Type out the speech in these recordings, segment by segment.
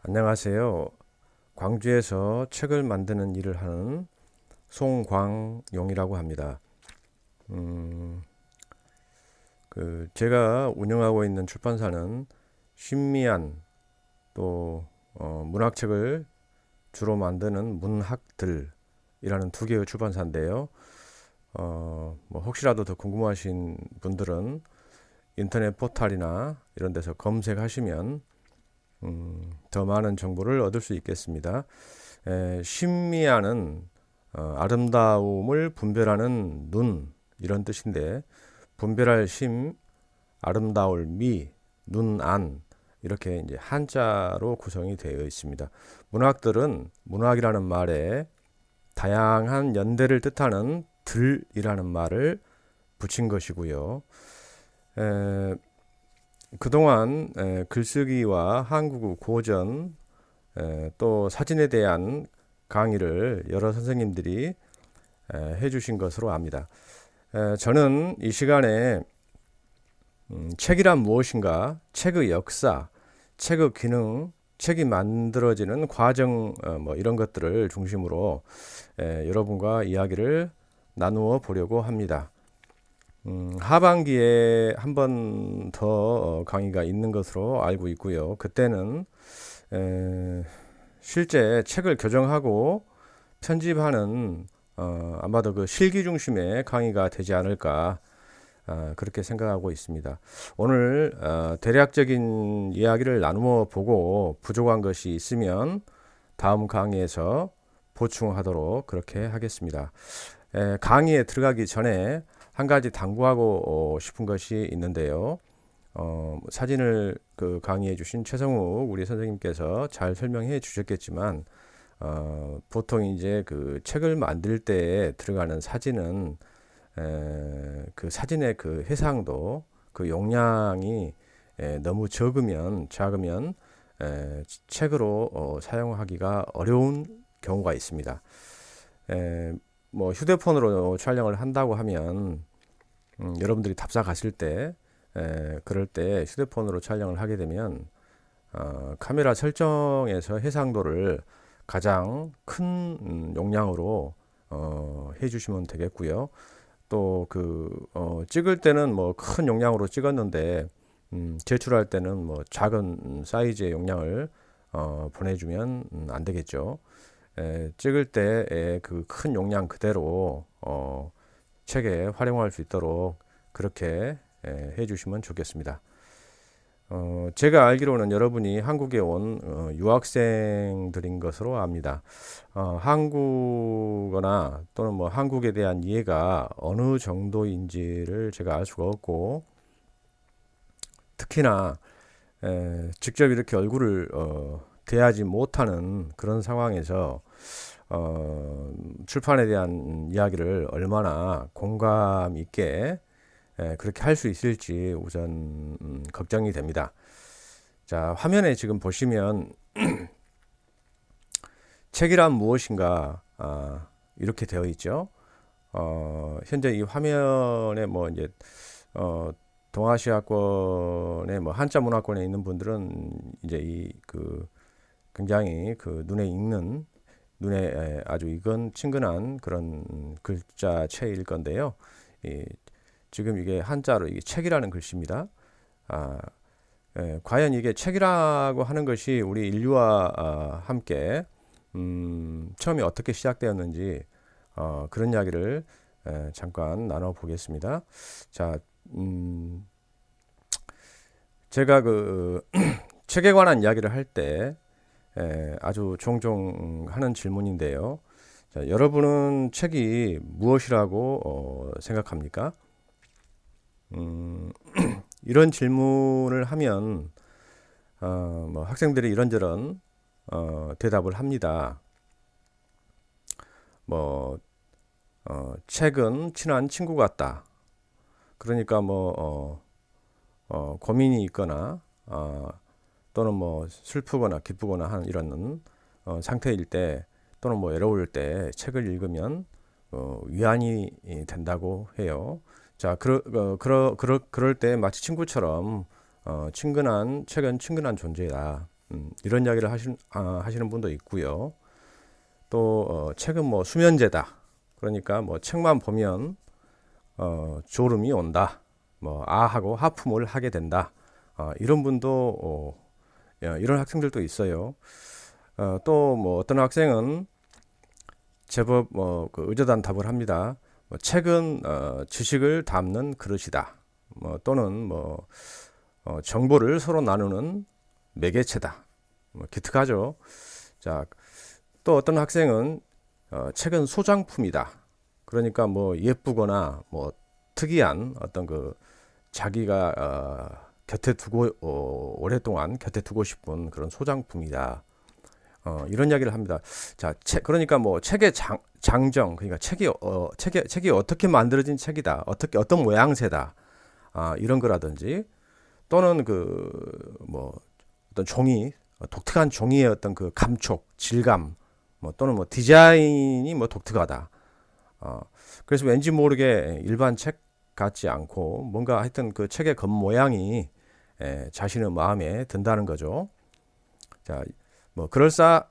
안녕하세요. 광주에서 책을 만드는 일을 하는 송광용이라고 합니다. 음, 제가 운영하고 있는 출판사는 신미안 또 문학책을 주로 만드는 문학들이라는 두 개의 출판사인데요. 뭐 혹시라도 더 궁금하신 분들은 인터넷 포털이나 이런 데서 검색하시면 더 많은 정보를 얻을 수 있겠습니다. 신미안은 아름다움을 분별하는 눈 이런 뜻인데 분별할 심, 아름다울 미, 눈안 이렇게 이제 한자로 구성이 되어 있습니다. 문학들은 문학이라는 말에 다양한 연대를 뜻하는 들이라는 말을 붙인 것이고요. 에, 그동안 글쓰기와 한국어 고전 또 사진에 대한 강의를 여러 선생님들이 해주신 것으로 압니다. 저는 이 시간에 책이란 무엇인가, 책의 역사, 책의 기능, 책이 만들어지는 과정 뭐 이런 것들을 중심으로 여러분과 이야기를 나누어 보려고 합니다. 하반기에 한 번 더 강의가 있는 것으로 알고 있고요. 그때는 실제 책을 교정하고 편집하는 아마도 그 실기 중심의 강의가 되지 않을까 그렇게 생각하고 있습니다. 오늘 대략적인 이야기를 나누어 보고 부족한 것이 있으면 다음 강의에서 보충하도록 그렇게 하겠습니다. 강의에 들어가기 전에 한 가지 당부하고 싶은 것이 있는데요. 사진을 강의해 주신 최성욱 우리 선생님께서 잘 설명해 주셨겠지만 보통 이제 그 책을 만들 때 들어가는 사진은 그 사진의 그 해상도 그 용량이 너무 작으면 책으로 사용하기가 어려운 경우가 있습니다. 뭐 휴대폰으로 촬영을 한다고 하면 여러분들이 답사 가실 때 그럴 때 휴대폰으로 촬영을 하게 되면 카메라 설정에서 해상도를 가장 큰 용량으로 해주시면 되겠고요. 또 찍을 때는 뭐 큰 용량으로 찍었는데 제출할 때는 뭐 작은 사이즈의 용량을 보내주면 안 되겠죠. 찍을 때 그 큰 용량 그대로 책에 활용할 수 있도록 그렇게 해주시면 좋겠습니다. 제가 알기로는 여러분이 한국에 온 유학생들인 것으로 압니다. 한국어나 또는 뭐 한국에 대한 이해가 어느 정도인지를 제가 알 수가 없고 특히나 직접 이렇게 얼굴을 대하지 못하는 그런 상황에서 출판에 대한 이야기를 얼마나 공감 있게 그렇게 할 수 있을지 우선 걱정이 됩니다. 자, 화면에 지금 보시면 책이란 무엇인가 이렇게 되어 있죠. 현재 이 화면에 뭐 이제 동아시아권의 뭐 한자 문화권에 있는 분들은 이제 굉장히 눈에 익는 눈에 아주 익은 친근한 그런 글자체일 건데요. 지금 이게 한자로 이게 책이라는 글씨입니다. 과연 이게 책이라고 하는 것이 우리 인류와 함께 처음에 어떻게 시작되었는지 그런 이야기를 잠깐 나눠 보겠습니다. 자, 제가 책에 관한 이야기를 할 때 아주 종종 하는 질문인데요. 자, 여러분은 책이 무엇이라고 생각합니까? 이런 질문을 하면 뭐 학생들이 이런저런 대답을 합니다. 뭐 책은 친한 친구 같다. 그러니까 뭐 고민이 있거나 또는 뭐 슬프거나 기쁘거나 하는 이런 상태일 때 또는 뭐 외로울 때 책을 읽으면 위안이 된다고 해요. 자, 그럴 때 마치 친구처럼 책은 친근한 존재다. 이런 이야기를 하시는 분도 있고요. 또 책은 뭐 수면제다. 그러니까 뭐 책만 보면 졸음이 온다. 뭐 하고 하품을 하게 된다. 이런 분도 이런 학생들도 있어요. 또 뭐 어떤 학생은 제법 그 의젓한 답을 합니다. 뭐 책은 지식을 담는 그릇이다. 뭐 또는 뭐 정보를 서로 나누는 매개체다. 뭐 기특하죠. 자, 또 어떤 학생은 책은 소장품이다. 그러니까 뭐 예쁘거나 뭐 특이한 어떤 그 자기가 곁에 두고 오랫동안 곁에 두고 싶은 그런 소장품이다. 이런 이야기를 합니다. 자, 그러니까 뭐 책의 장정, 그러니까 책이 어떻게 만들어진 책이다, 어떤 모양새다, 이런 거라든지, 또는 그 뭐 어떤 종이, 독특한 종이의 어떤 그 감촉, 질감, 뭐 또는 뭐 디자인이 뭐 독특하다. 그래서 왠지 모르게 일반 책 같지 않고 뭔가 하여튼 그 책의 겉모양이 자신의 마음에 든다는 거죠. 자, 뭐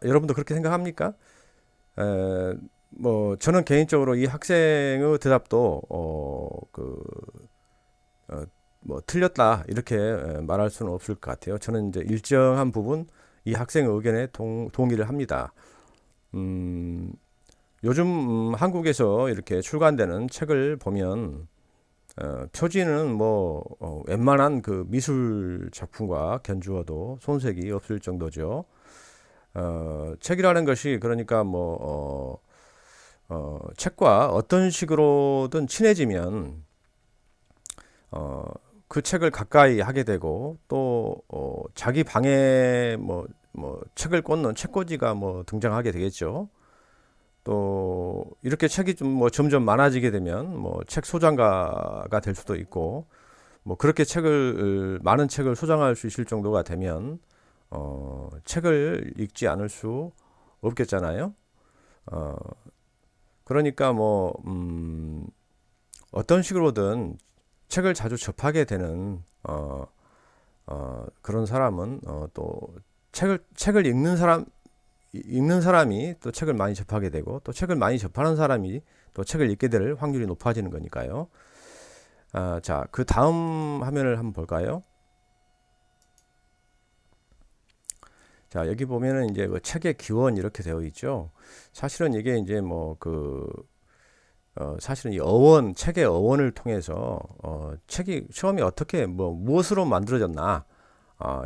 여러분도 그렇게 생각합니까? 뭐 저는 개인적으로 이 학생의 대답도 뭐 틀렸다 이렇게 말할 수는 없을 것 같아요. 저는 이제 일정한 부분 이 학생의 의견에 동의를 합니다. 요즘 한국에서 이렇게 출간되는 책을 보면 표지는 뭐 웬만한 그 미술 작품과 견주어도 손색이 없을 정도죠. 책이라는 것이 그러니까 뭐 책과 어떤 식으로든 친해지면 그 책을 가까이 하게 되고 또 자기 방에 뭐 책을 꽂는 책꽂이가 뭐 등장하게 되겠죠. 또 이렇게 책이 좀 뭐 점점 많아지게 되면 뭐 책 소장가가 될 수도 있고 뭐 그렇게 많은 책을 소장할 수 있을 정도가 되면 책을 읽지 않을 수 없겠잖아요. 어, 그러니까 뭐 어떤 식으로든 책을 자주 접하게 되는 그런 사람은 또 책을 읽는 사람이 또 책을 많이 접하게 되고 또 책을 많이 접하는 사람이 또 책을 읽게 될 확률이 높아지는 거니까요. 자, 그 다음 화면을 한번 볼까요? 자, 여기 보면은 이제 그 책의 기원 이렇게 되어 있죠. 사실은 이게 이제 뭐 사실은 책의 어원을 통해서 책이 처음에 어떻게 무엇으로 만들어졌나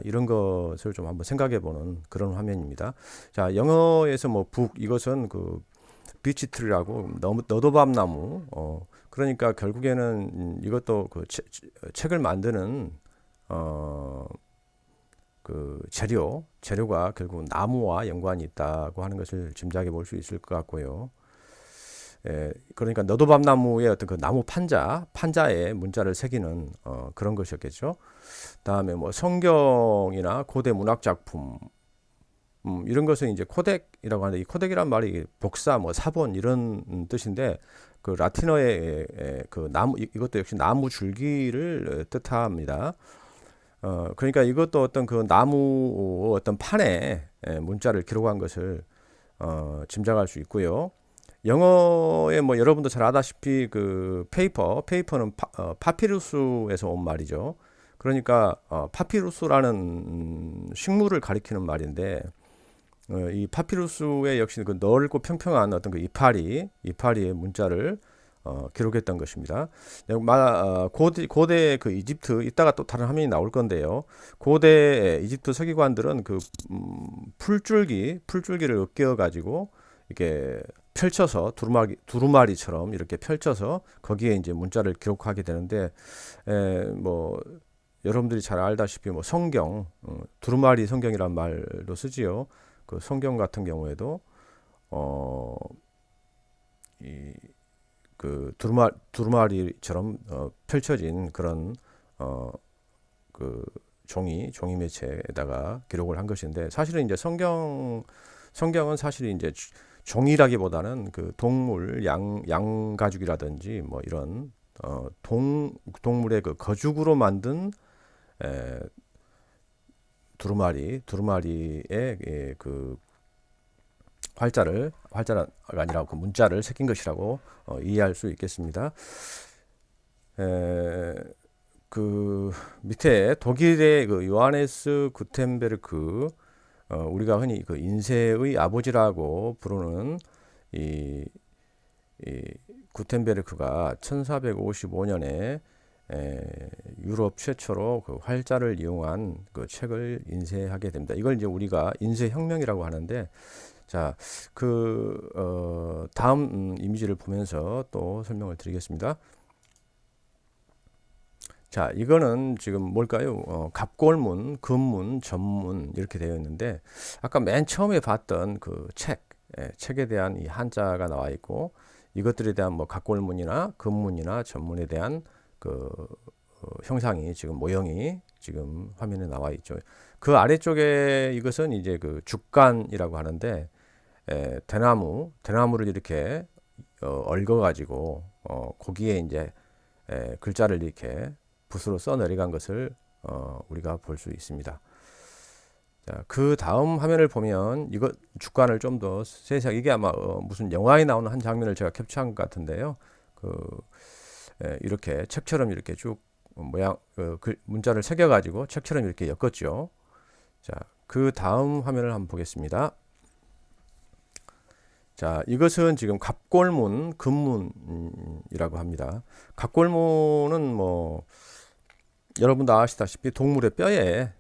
이런 것을 좀 한번 생각해 보는 그런 화면입니다. 자, 영어에서 뭐 이것은 그 비치트리라고 너도밤나무 그러니까 결국에는 이것도 그 책을 만드는 그 재료가 결국 나무와 연관이 있다고 하는 것을 짐작해 볼 수 있을 것 같고요. 그러니까 너도밤나무의 어떤 그 나무 판자에 문자를 새기는 그런 것이었겠죠. 다음에 뭐 성경이나 고대 문학 작품 이런 것은 이제 코덱이라고 하는데 이 코덱이란 말이 복사 뭐 사본 이런 뜻인데 그 라틴어의 그 이것도 역시 나무 줄기를 뜻합니다. 그러니까 이것도 어떤 그 나무 어떤 판에 문자를 기록한 것을 짐작할 수 있고요. 영어에 뭐 여러분도 잘 아다시피 그 페이퍼는 파피루스에서 온 말이죠. 그러니까 파피루스라는 식물을 가리키는 말인데 이 파피루스의 역시 그 넓고 평평한 어떤 그 이파리의 문자를 기록했던 것입니다. 고대 그 이집트 이따가 또 다른 화면이 나올 건데요. 고대 이집트 서기관들은 그 풀줄기를 엮여 가지고 이렇게 펼쳐서 두루마리처럼 이렇게 펼쳐서 거기에 이제 문자를 기록하게 되는데 뭐 여러분들이 잘 알다시피 뭐 성경 두루마리 성경이란 말도 쓰지요. 그 성경 같은 경우에도 그 두루마리처럼 펼쳐진 그런 그 종이 매체에다가 기록을 한 것인데 사실은 이제 성경은 사실 이제 종이라기보다는 그 동물 양 가죽이라든지 뭐 이런 동물의 그 거죽으로 만든 두루마리에 그 활자가 아니라 그 문자를 새긴 것이라고 이해할 수 있겠습니다. 그 밑에 독일의 그 요하네스 구텐베르크, 우리가 흔히 그 인쇄의 아버지라고 부르는 이 구텐베르크가 1455년에 유럽 최초로 그 활자를 이용한 그 책을 인쇄하게 됩니다. 이걸 이제 우리가 인쇄혁명이라고 하는데, 자, 다음 이미지를 보면서 또 설명을 드리겠습니다. 자, 이거는 지금 뭘까요? 갑골문, 금문, 전문 이렇게 되어 있는데, 아까 맨 처음에 봤던 그 책에 대한 이 한자가 나와 있고, 이것들에 대한 뭐 갑골문이나 금문이나 전문에 대한 그 형상이, 지금 모형이 지금 화면에 나와 있죠. 그 아래쪽에 이것은 이제 그 죽간이라고 하는데, 대나무를 이렇게 얽어 가지고 거기에 이제 글자를 이렇게 붓으로 써 내려간 것을 우리가 볼 수 있습니다. 자, 그 다음 화면을 보면 이거 죽간을 좀 더 세세하게, 이게 아마 무슨 영화에 나오는 한 장면을 제가 캡처한 것 같은데요. 이렇게 책처럼 이렇게 쭉 모양 문자를 새겨 가지고 책처럼 이렇게 엮었죠. 자, 그 다음 화면을 한번 보겠습니다. 자, 이것은 지금 갑골문, 금문이라고 합니다. 갑골문은 뭐 여러분도 아시다시피 동물의 뼈에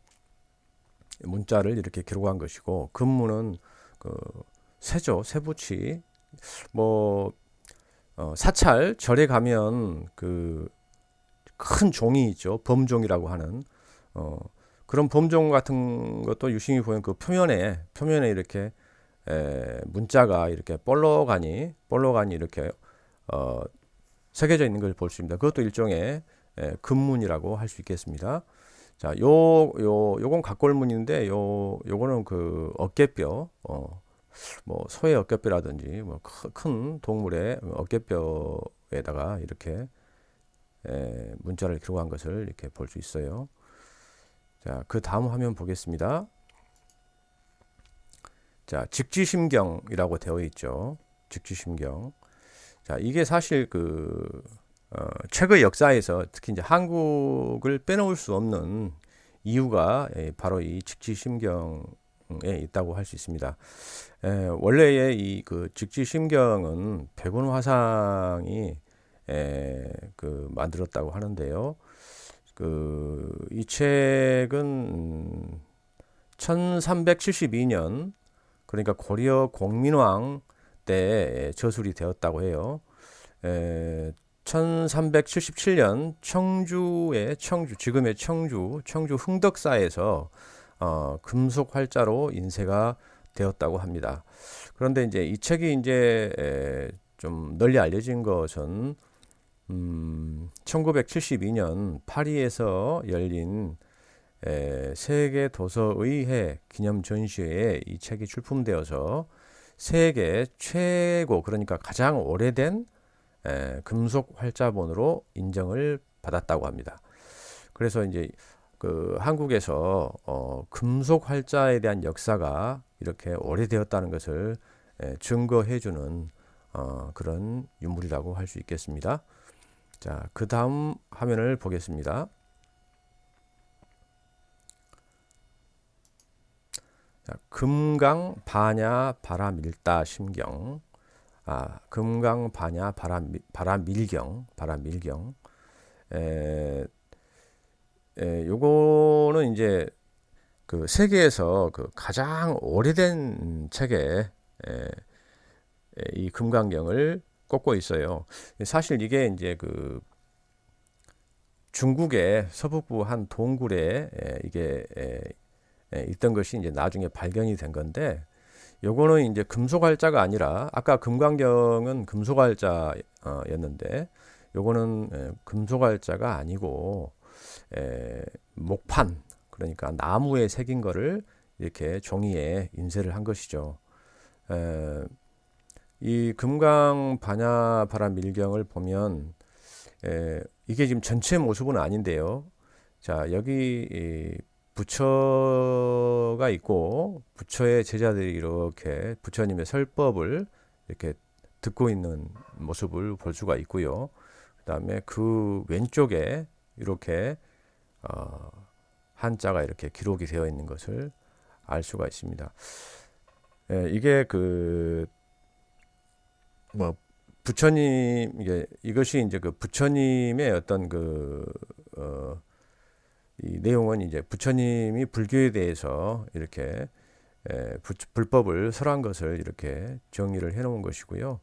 문자를 이렇게 기록한 것이고, 금문은 그 새죠, 새붙이. 뭐 사찰 절에 가면 그 큰 종이 있죠, 범종이라고 하는 그런 범종 같은 것도 유심히 보면 그 표면에 이렇게 문자가 이렇게 볼로간이 이렇게 새겨져 있는 걸 볼 수 있습니다. 그것도 일종의 금문이라고 할 수 있겠습니다. 자, 요건 갑골문인데, 요거는 그 어깨뼈, 뭐 소의 어깨뼈라든지 뭐 큰 동물의 어깨뼈에다가 이렇게 문자를 기록한 것을 이렇게 볼 수 있어요. 자, 그 다음 화면 보겠습니다. 자, 직지심경이라고 되어 있죠. 직지심경. 자, 이게 사실 책의 역사에서 특히 이제 한국을 빼놓을 수 없는 이유가 바로 이 직지심경에 있다고 할 수 있습니다. 원래의 이 그 직지심경은 백운화상이 만들었다고 하는데요. 이 책은 1372년, 그러니까 고려 공민왕 때 저술이 되었다고 해요. 1377년 지금의 청주 흥덕사에서 금속 활자로 인쇄가 되었다고 합니다. 그런데 이제 이 책이 이제 좀 널리 알려진 것은 1972년 파리에서 열린 세계 도서의회 기념 전시회에 이 책이 출품되어서 세계 최고, 그러니까 가장 오래된 금속 활자본으로 인정을 받았다고 합니다. 그래서 이제 그 한국에서 금속 활자에 대한 역사가 이렇게 오래되었다는 것을 증거해주는 그런 유물이라고 할 수 있겠습니다. 자, 그 다음 화면을 보겠습니다. 자, 금강 반야 바라밀다 심경. 금강 반야 바라밀경. 요거는 이제 그 세계에서 그 가장 오래된 책에 이 금강경을 꽂고 있어요. 사실 이게 이제 그 중국의 서북부 한 동굴에 이게 있던 것이 이제 나중에 발견이 된 건데, 요거는 이제 금속활자가 아니라, 아까 금강경은 금속활자였는데 요거는 금속활자가 아니고 목판, 그러니까 나무에 새긴 거를 이렇게 종이에 인쇄를 한 것이죠. 이 금강 반야 바라밀경을 보면 이게 지금 전체 모습은 아닌데요. 자, 여기 부처가 있고 부처의 제자들이 이렇게 부처님의 설법을 이렇게 듣고 있는 모습을 볼 수가 있고요. 그다음에 그 왼쪽에 이렇게 한자가 이렇게 기록이 되어 있는 것을 알 수가 있습니다. 이게 그 뭐 부처님 이것이 이제 그 부처님의 어떤 이 내용은 이제 부처님이 불교에 대해서 이렇게 불법을 설한 것을 이렇게 정리를 해 놓은 것이고요.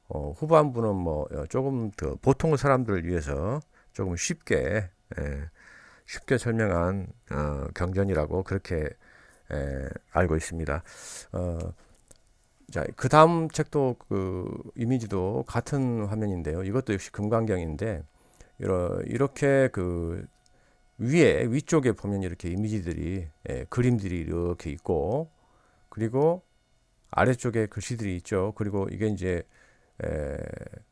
후반부는 뭐 조금 더 보통 사람들을 위해서 조금 쉽게 설명한 경전이라고 그렇게 알고 있습니다. 자, 그 다음 책도 그 이미지도 같은 화면인데요. 이것도 역시 금강경인데 이렇게 그 위쪽에 보면 이렇게 이미지들이 그림들이 이렇게 있고 그리고 아래쪽에 글씨들이 있죠. 그리고 이게 이제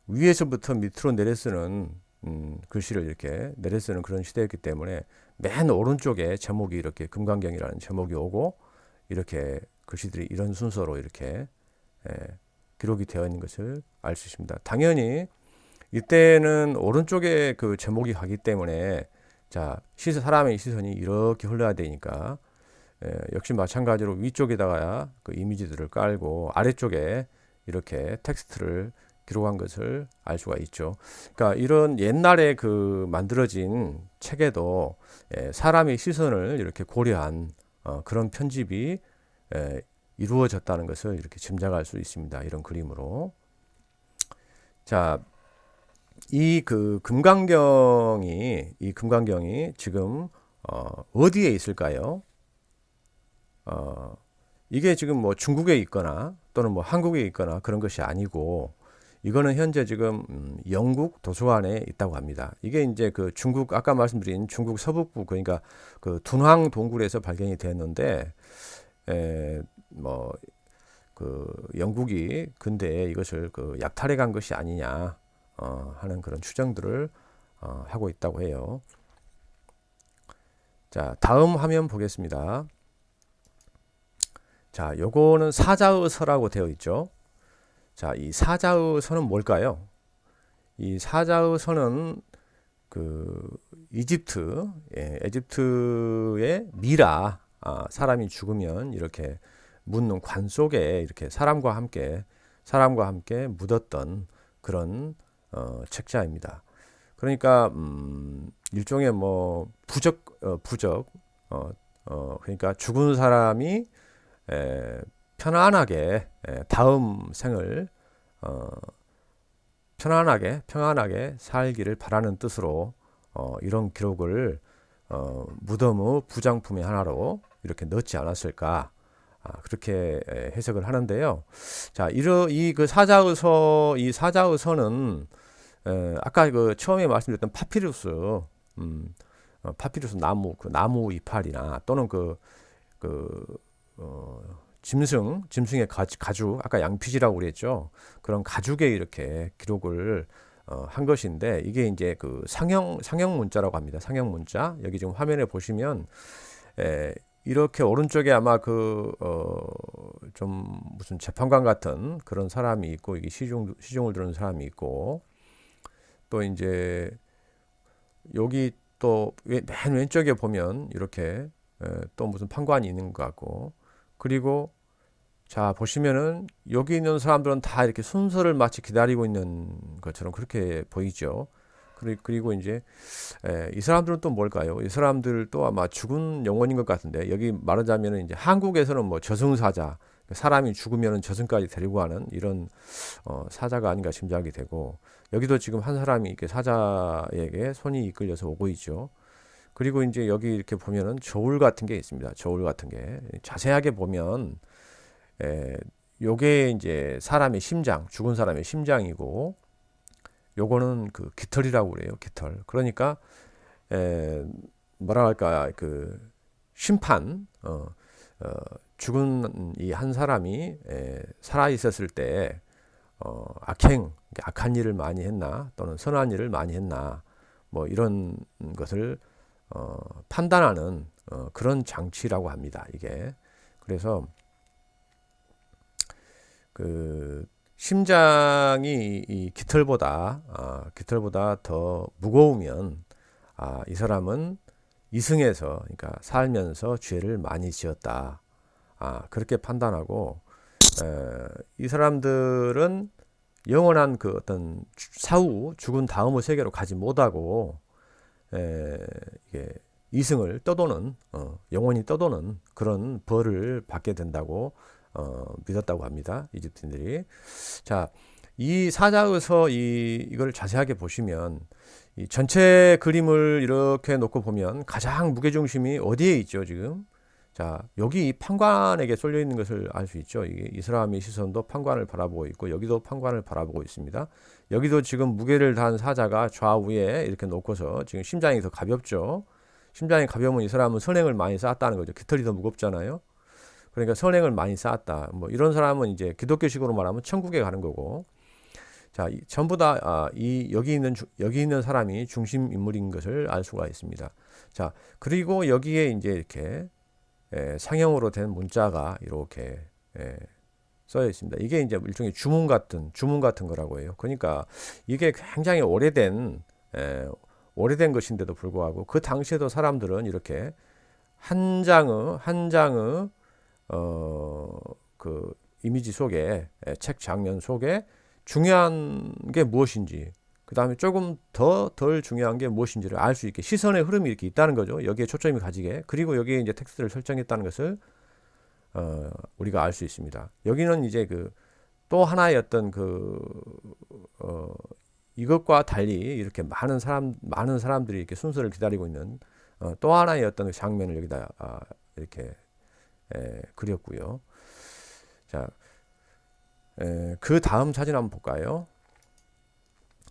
위에서부터 밑으로 내려 쓰는 글씨를 이렇게 내려 쓰는 그런 시대였기 때문에 맨 오른쪽에 제목이 이렇게 금강경이라는 제목이 오고 이렇게 글씨들이 이런 순서로 이렇게 기록이 되어 있는 것을 알 수 있습니다. 당연히 이때는 오른쪽에 그 제목이 가기 때문에 자, 사람의 시선이 이렇게 흘러야 되니까 역시 마찬가지로 위쪽에다가 그 이미지들을 깔고 아래쪽에 이렇게 텍스트를 기록한 것을 알 수가 있죠. 그러니까 이런 옛날에 그 만들어진 책에도 사람의 시선을 이렇게 고려한 그런 편집이 이루어졌다는 것을 이렇게 짐작할 수 있습니다. 이런 그림으로. 자, 이 금강경이 지금 어디에 있을까요? 이게 지금 뭐 중국에 있거나 또는 뭐 한국에 있거나 그런 것이 아니고 이거는 현재 지금 영국 도서관에 있다고 합니다. 이게 이제 그 중국 아까 말씀드린 중국 서북부 그러니까 그 둔황 동굴에서 발견이 됐는데 뭐 그 영국이 근대에 이것을 그 약탈해 간 것이 아니냐 하는 그런 추정들을 하고 있다고 해요. 자, 다음 화면 보겠습니다. 자, 요거는 사자의 서라고 되어 있죠. 자, 이 사자의 서는 뭘까요? 이 사자의 서는 그 이집트의 미라, 사람이 죽으면 이렇게 묻는 관 속에 이렇게 사람과 함께 묻었던 그런 책자입니다. 그러니까 일종의 뭐 부적 그러니까 죽은 사람이 편안하게 다음 생을 평안하게 살기를 바라는 뜻으로 이런 기록을 무덤의 부장품의 하나로 이렇게 넣지 않았을까 그렇게 해석을 하는데요. 자, 이 사자의 서는 아까 그 처음에 말씀드렸던 파피루스 나무 이파리나 또는 짐승의 가죽, 아까 양피지라고 그랬죠. 그런 가죽에 이렇게 기록을 한 것인데 이게 이제 그 상형 문자라고 합니다. 상형 문자. 여기 지금 화면에 보시면 이렇게 오른쪽에 아마 좀 무슨 재판관 같은 그런 사람이 있고 이게 시중을 들은 사람이 있고 또 이제 여기 또 맨 왼쪽에 보면 이렇게 또 무슨 판관이 있는 것 같고 그리고 자 보시면은 여기 있는 사람들은 다 이렇게 순서를 마치 기다리고 있는 것처럼 그렇게 보이죠. 그리고 이제 이 사람들은 또 뭘까요? 이 사람들도 아마 죽은 영혼인 것 같은데 여기 말하자면은 이제 한국에서는 뭐 저승사자 사람이 죽으면은 저승까지 데리고 가는 이런 사자가 아닌가 짐작이 되고 여기도 지금 한 사람이 이렇게 사자에게 손이 이끌려서 오고 있죠. 그리고 이제 여기 이렇게 보면은 저울 같은 게 있습니다. 저울 같은 게 자세하게 보면 요게 이제 사람의 심장, 죽은 사람의 심장이고 요거는 그 깃털이라고 그래요. 깃털. 그러니까 뭐라 할까 그 심판 죽은 이 한 사람이 살아 있었을 때 악한 일을 많이 했나 또는 선한 일을 많이 했나 뭐 이런 것을 판단하는 그런 장치라고 합니다. 이게 그래서 그 심장이 이 깃털보다 더 무거우면 이 사람은 이승에서 그러니까 살면서 죄를 많이 지었다. 그렇게 판단하고 이 사람들은 영원한 그 어떤 사후 죽은 다음의 세계로 가지 못하고 이게 이승을 떠도는 영원히 떠도는 그런 벌을 받게 된다고 믿었다고 합니다. 이집트인들이. 자, 이 사자에서 이걸 자세하게 보시면 이 전체 그림을 이렇게 놓고 보면 가장 무게중심이 어디에 있죠, 지금? 자, 여기 이 판관에게 쏠려 있는 것을 알 수 있죠. 이 사람의 시선도 판관을 바라보고 있고 여기도 판관을 바라보고 있습니다. 여기도 지금 무게를 단 사자가 좌우에 이렇게 놓고서 지금 심장이 더 가볍죠. 심장이 가벼우면 이 사람은 선행을 많이 쌓았다는 거죠. 깃털이 더 무겁잖아요. 그러니까 선행을 많이 쌓았다. 뭐 이런 사람은 이제 기독교식으로 말하면 천국에 가는 거고. 자, 전부 다 여기 있는 사람이 중심 인물인 것을 알 수가 있습니다. 자, 그리고 여기에 이제 이렇게 상형으로 된 문자가 이렇게 써져 있습니다. 이게 이제 일종의 주문 같은 거라고 해요. 그러니까 이게 굉장히 오래된 것인데도 불구하고 그 당시에도 사람들은 이렇게 한 장의 그 이미지 속에 책 장면 속에 중요한 게 무엇인지 그 다음에 조금 덜 중요한 게 무엇인지를 알 수 있게 시선의 흐름이 이렇게 있다는 거죠. 여기에 초점이 가지게. 그리고 여기에 이제 텍스트를 설정했다는 것을 우리가 알 수 있습니다. 여기는 이제 그 또 하나의 어떤 이것과 달리 이렇게 많은 사람들이 이렇게 순서를 기다리고 있는 또 하나의 어떤 장면을 여기다 이렇게 그렸고요. 자, 그 다음 사진 한번 볼까요?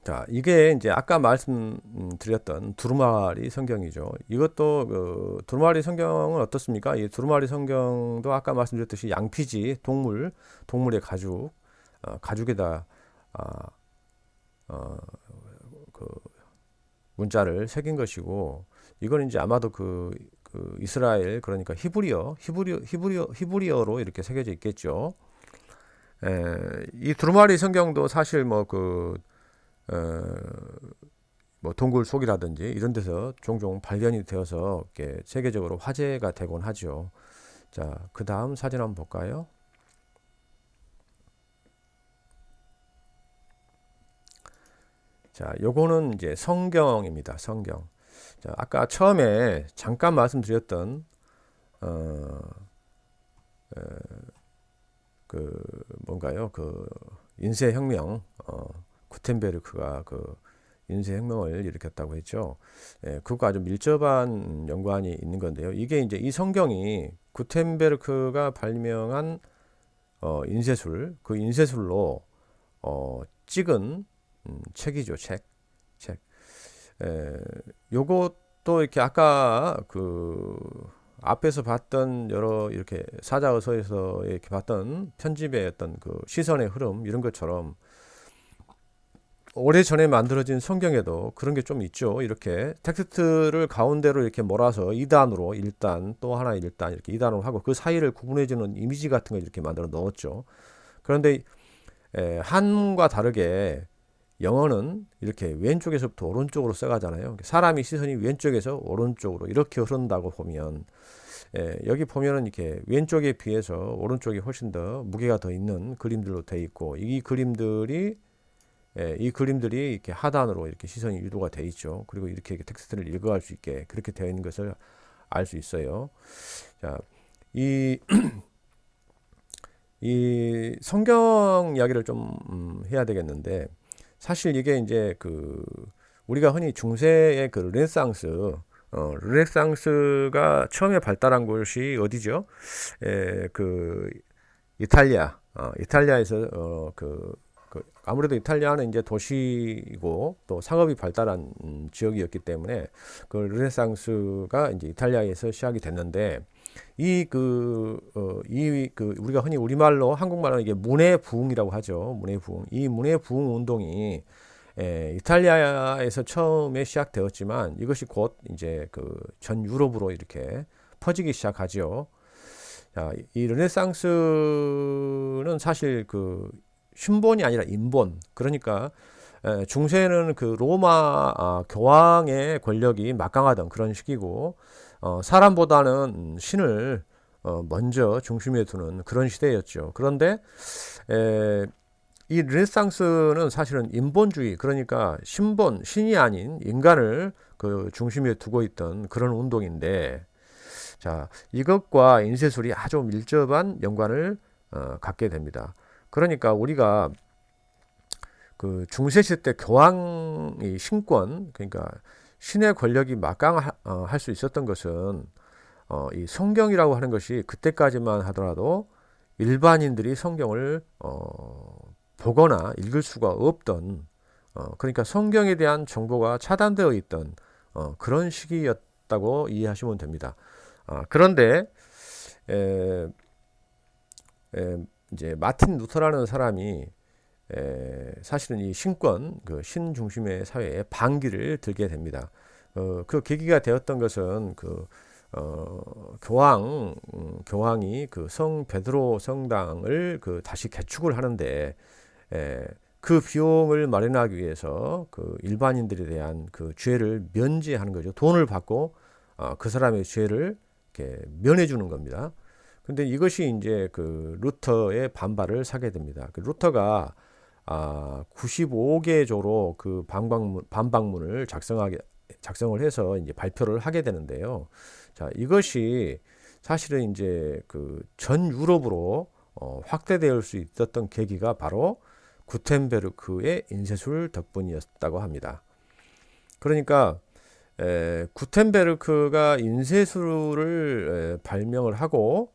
자, 이게 이제 아까 말씀드렸던 두루마리 성경이죠. 이것도 두루마리 성경은 어떻습니까? 이 두루마리 성경도 아까 말씀드렸듯이 양피지 동물의 가죽에다 그 문자를 새긴 것이고, 이건 이제 아마도 그 이스라엘 그러니까 히브리어로 이렇게 새겨져 있겠죠. 이 두루마리 성경도 사실 뭐 동굴 속이라든지 이런 데서 종종 발견이 되어서 이렇게 세계적으로 화제가 되곤 하죠. 자, 그 다음 사진 한번 볼까요? 자, 요거는 이제 성경입니다. 성경. 자, 아까 처음에 잠깐 말씀드렸던 뭔가요? 인쇄혁명, 구텐베르크가 인쇄혁명을 일으켰다고 했죠. 그것과 아주 밀접한 연관이 있는 건데요. 이게 이제 이 성경이 구텐베르크가 발명한 인쇄술, 그 인쇄술로 찍은 책이죠. 책. 요것도 이렇게 아까 앞에서 봤던 여러 이렇게 사자어서에서 이렇게 봤던 편집의 어떤 시선의 흐름 이런 것처럼 오래전에 만들어진 성경에도 그런 게 좀 있죠. 이렇게 텍스트를 가운데로 이렇게 몰아서 2단으로 1단 또 하나 1단 이렇게 2단으로 하고 그 사이를 구분해주는 이미지 같은 걸 이렇게 만들어 넣었죠. 그런데 한문과 다르게 영어는 이렇게 왼쪽에서부터 오른쪽으로 써가잖아요. 사람이 시선이 왼쪽에서 오른쪽으로 이렇게 흐른다고 보면 여기 보면은 이렇게 왼쪽에 비해서 오른쪽이 훨씬 더 무게가 더 있는 그림들로 되어 있고 이 그림들이 이렇게 하단으로 이렇게 시선이 유도가 되어 있죠. 그리고 이렇게 텍스트를 읽어갈 수 있게 그렇게 되어 있는 것을 알 수 있어요. 자, 이 성경 이야기를 좀 해야 되겠는데 사실 이게 이제 우리가 흔히 중세의 르네상스가 처음에 발달한 곳이 어디죠? 이탈리아에서 아무래도 이탈리아는 이제 도시고 또 상업이 발달한 지역이었기 때문에 르네상스가 이제 이탈리아에서 시작이 됐는데 우리가 흔히 우리말로 한국말로 이게 문해 부흥이라고 하죠. 문해 부흥. 이 문해 부흥 운동이 이탈리아에서 처음에 시작되었지만 이것이 곧 이제 전 유럽으로 이렇게 퍼지기 시작하지요. 자, 이 르네상스는 사실 그 신본이 아니라 인본. 그러니까 중세는 그 로마 교황의 권력이 막강하던 그런 시기고, 사람보다는 신을 먼저 중심에 두는 그런 시대였죠. 그런데 이 르네상스는 사실은 인본주의, 그러니까 신본, 신이 아닌 인간을 그 중심에 두고 있던 그런 운동인데, 자, 이것과 인쇄술이 아주 밀접한 연관을 갖게 됩니다. 그러니까 우리가 그 중세 시대 때 교황이 신권, 그러니까 신의 권력이 막강할 수 있었던 것은 이 성경이라고 하는 것이 그때까지만 하더라도 일반인들이 성경을 보거나 읽을 수가 없던, 그러니까 성경에 대한 정보가 차단되어 있던 그런 시기였다고 이해하시면 됩니다. 그런데 이제 마틴 루터라는 사람이 사실은 이 신권, 그 신중심의 사회에 반기를 들게 됩니다. 그 계기가 되었던 것은 그 교황이 그 성 베드로 성당을 그 다시 개축을 하는데, 그 비용을 마련하기 위해서 그 일반인들에 대한 그 죄를 면제하는 거죠. 돈을 받고 그 사람의 죄를 이렇게 면해 주는 겁니다. 근데 이것이 이제 그 루터의 반발을 사게 됩니다. 그 루터가 95개 조로 그 반박문을 작성을 해서 이제 발표를 하게 되는데요. 자, 이것이 사실은 이제 그 전 유럽으로 확대될 수 있었던 계기가 바로 구텐베르크의 인쇄술 덕분이었다고 합니다. 그러니까 구텐베르크가 인쇄술을 발명을 하고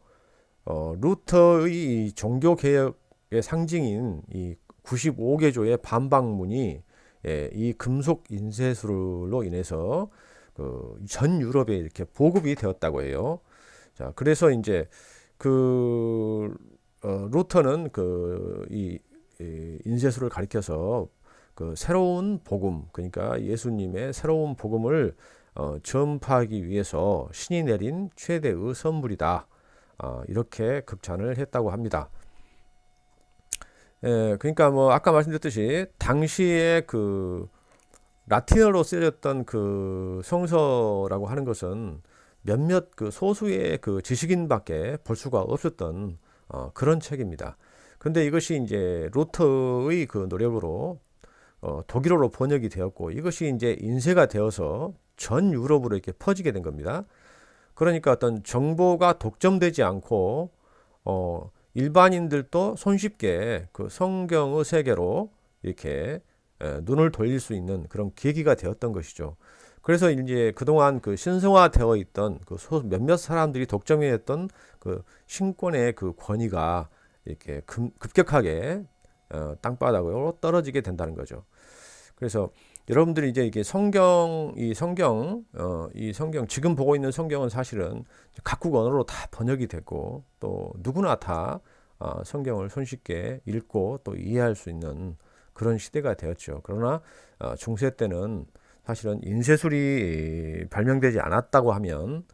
루터의 종교개혁의 상징인 이 95개조의 반박문이 이 금속 인쇄술로 인해서 그 전 유럽에 이렇게 보급이 되었다고 해요. 자, 그래서 이제 그 루터는 그 이 인쇄술을 가리켜서 그 새로운 복음, 그러니까 예수님의 새로운 복음을 전파하기 위해서 신이 내린 최대의 선물이다. 이렇게 극찬을 했다고 합니다. 그러니까 뭐 아까 말씀드렸듯이 당시에 그 라틴어로 쓰여졌던 그 성서라고 하는 것은 몇몇 그 소수의 그 지식인밖에 볼 수가 없었던 그런 책입니다. 근데 이것이 이제 루터의 그 노력으로 독일어로 번역이 되었고, 이것이 이제 인쇄가 되어서 전 유럽으로 이렇게 퍼지게 된 겁니다. 그러니까 어떤 정보가 독점되지 않고 일반인들도 손쉽게 그 성경의 세계로 이렇게 눈을 돌릴 수 있는 그런 계기가 되었던 것이죠. 그래서 이제 그동안 그 신성화되어 있던 그 몇몇 사람들이 독점했던 그 신권의 그 권위가 이렇게 급격하게 땅바닥으로 떨어지게 된다는 거죠. 그래서 여러분들이 이제 이게 이 성경 지금 보고 있는 성경은 사실은 각국 언어로 다 번역이 됐고, 또 누구나 다 성경을 손쉽게 읽고 또 이해할 수 있는 그런 시대가 되었죠. 그러나 중세 때는 사실은 인쇄술이 발명되지 않았다고 하면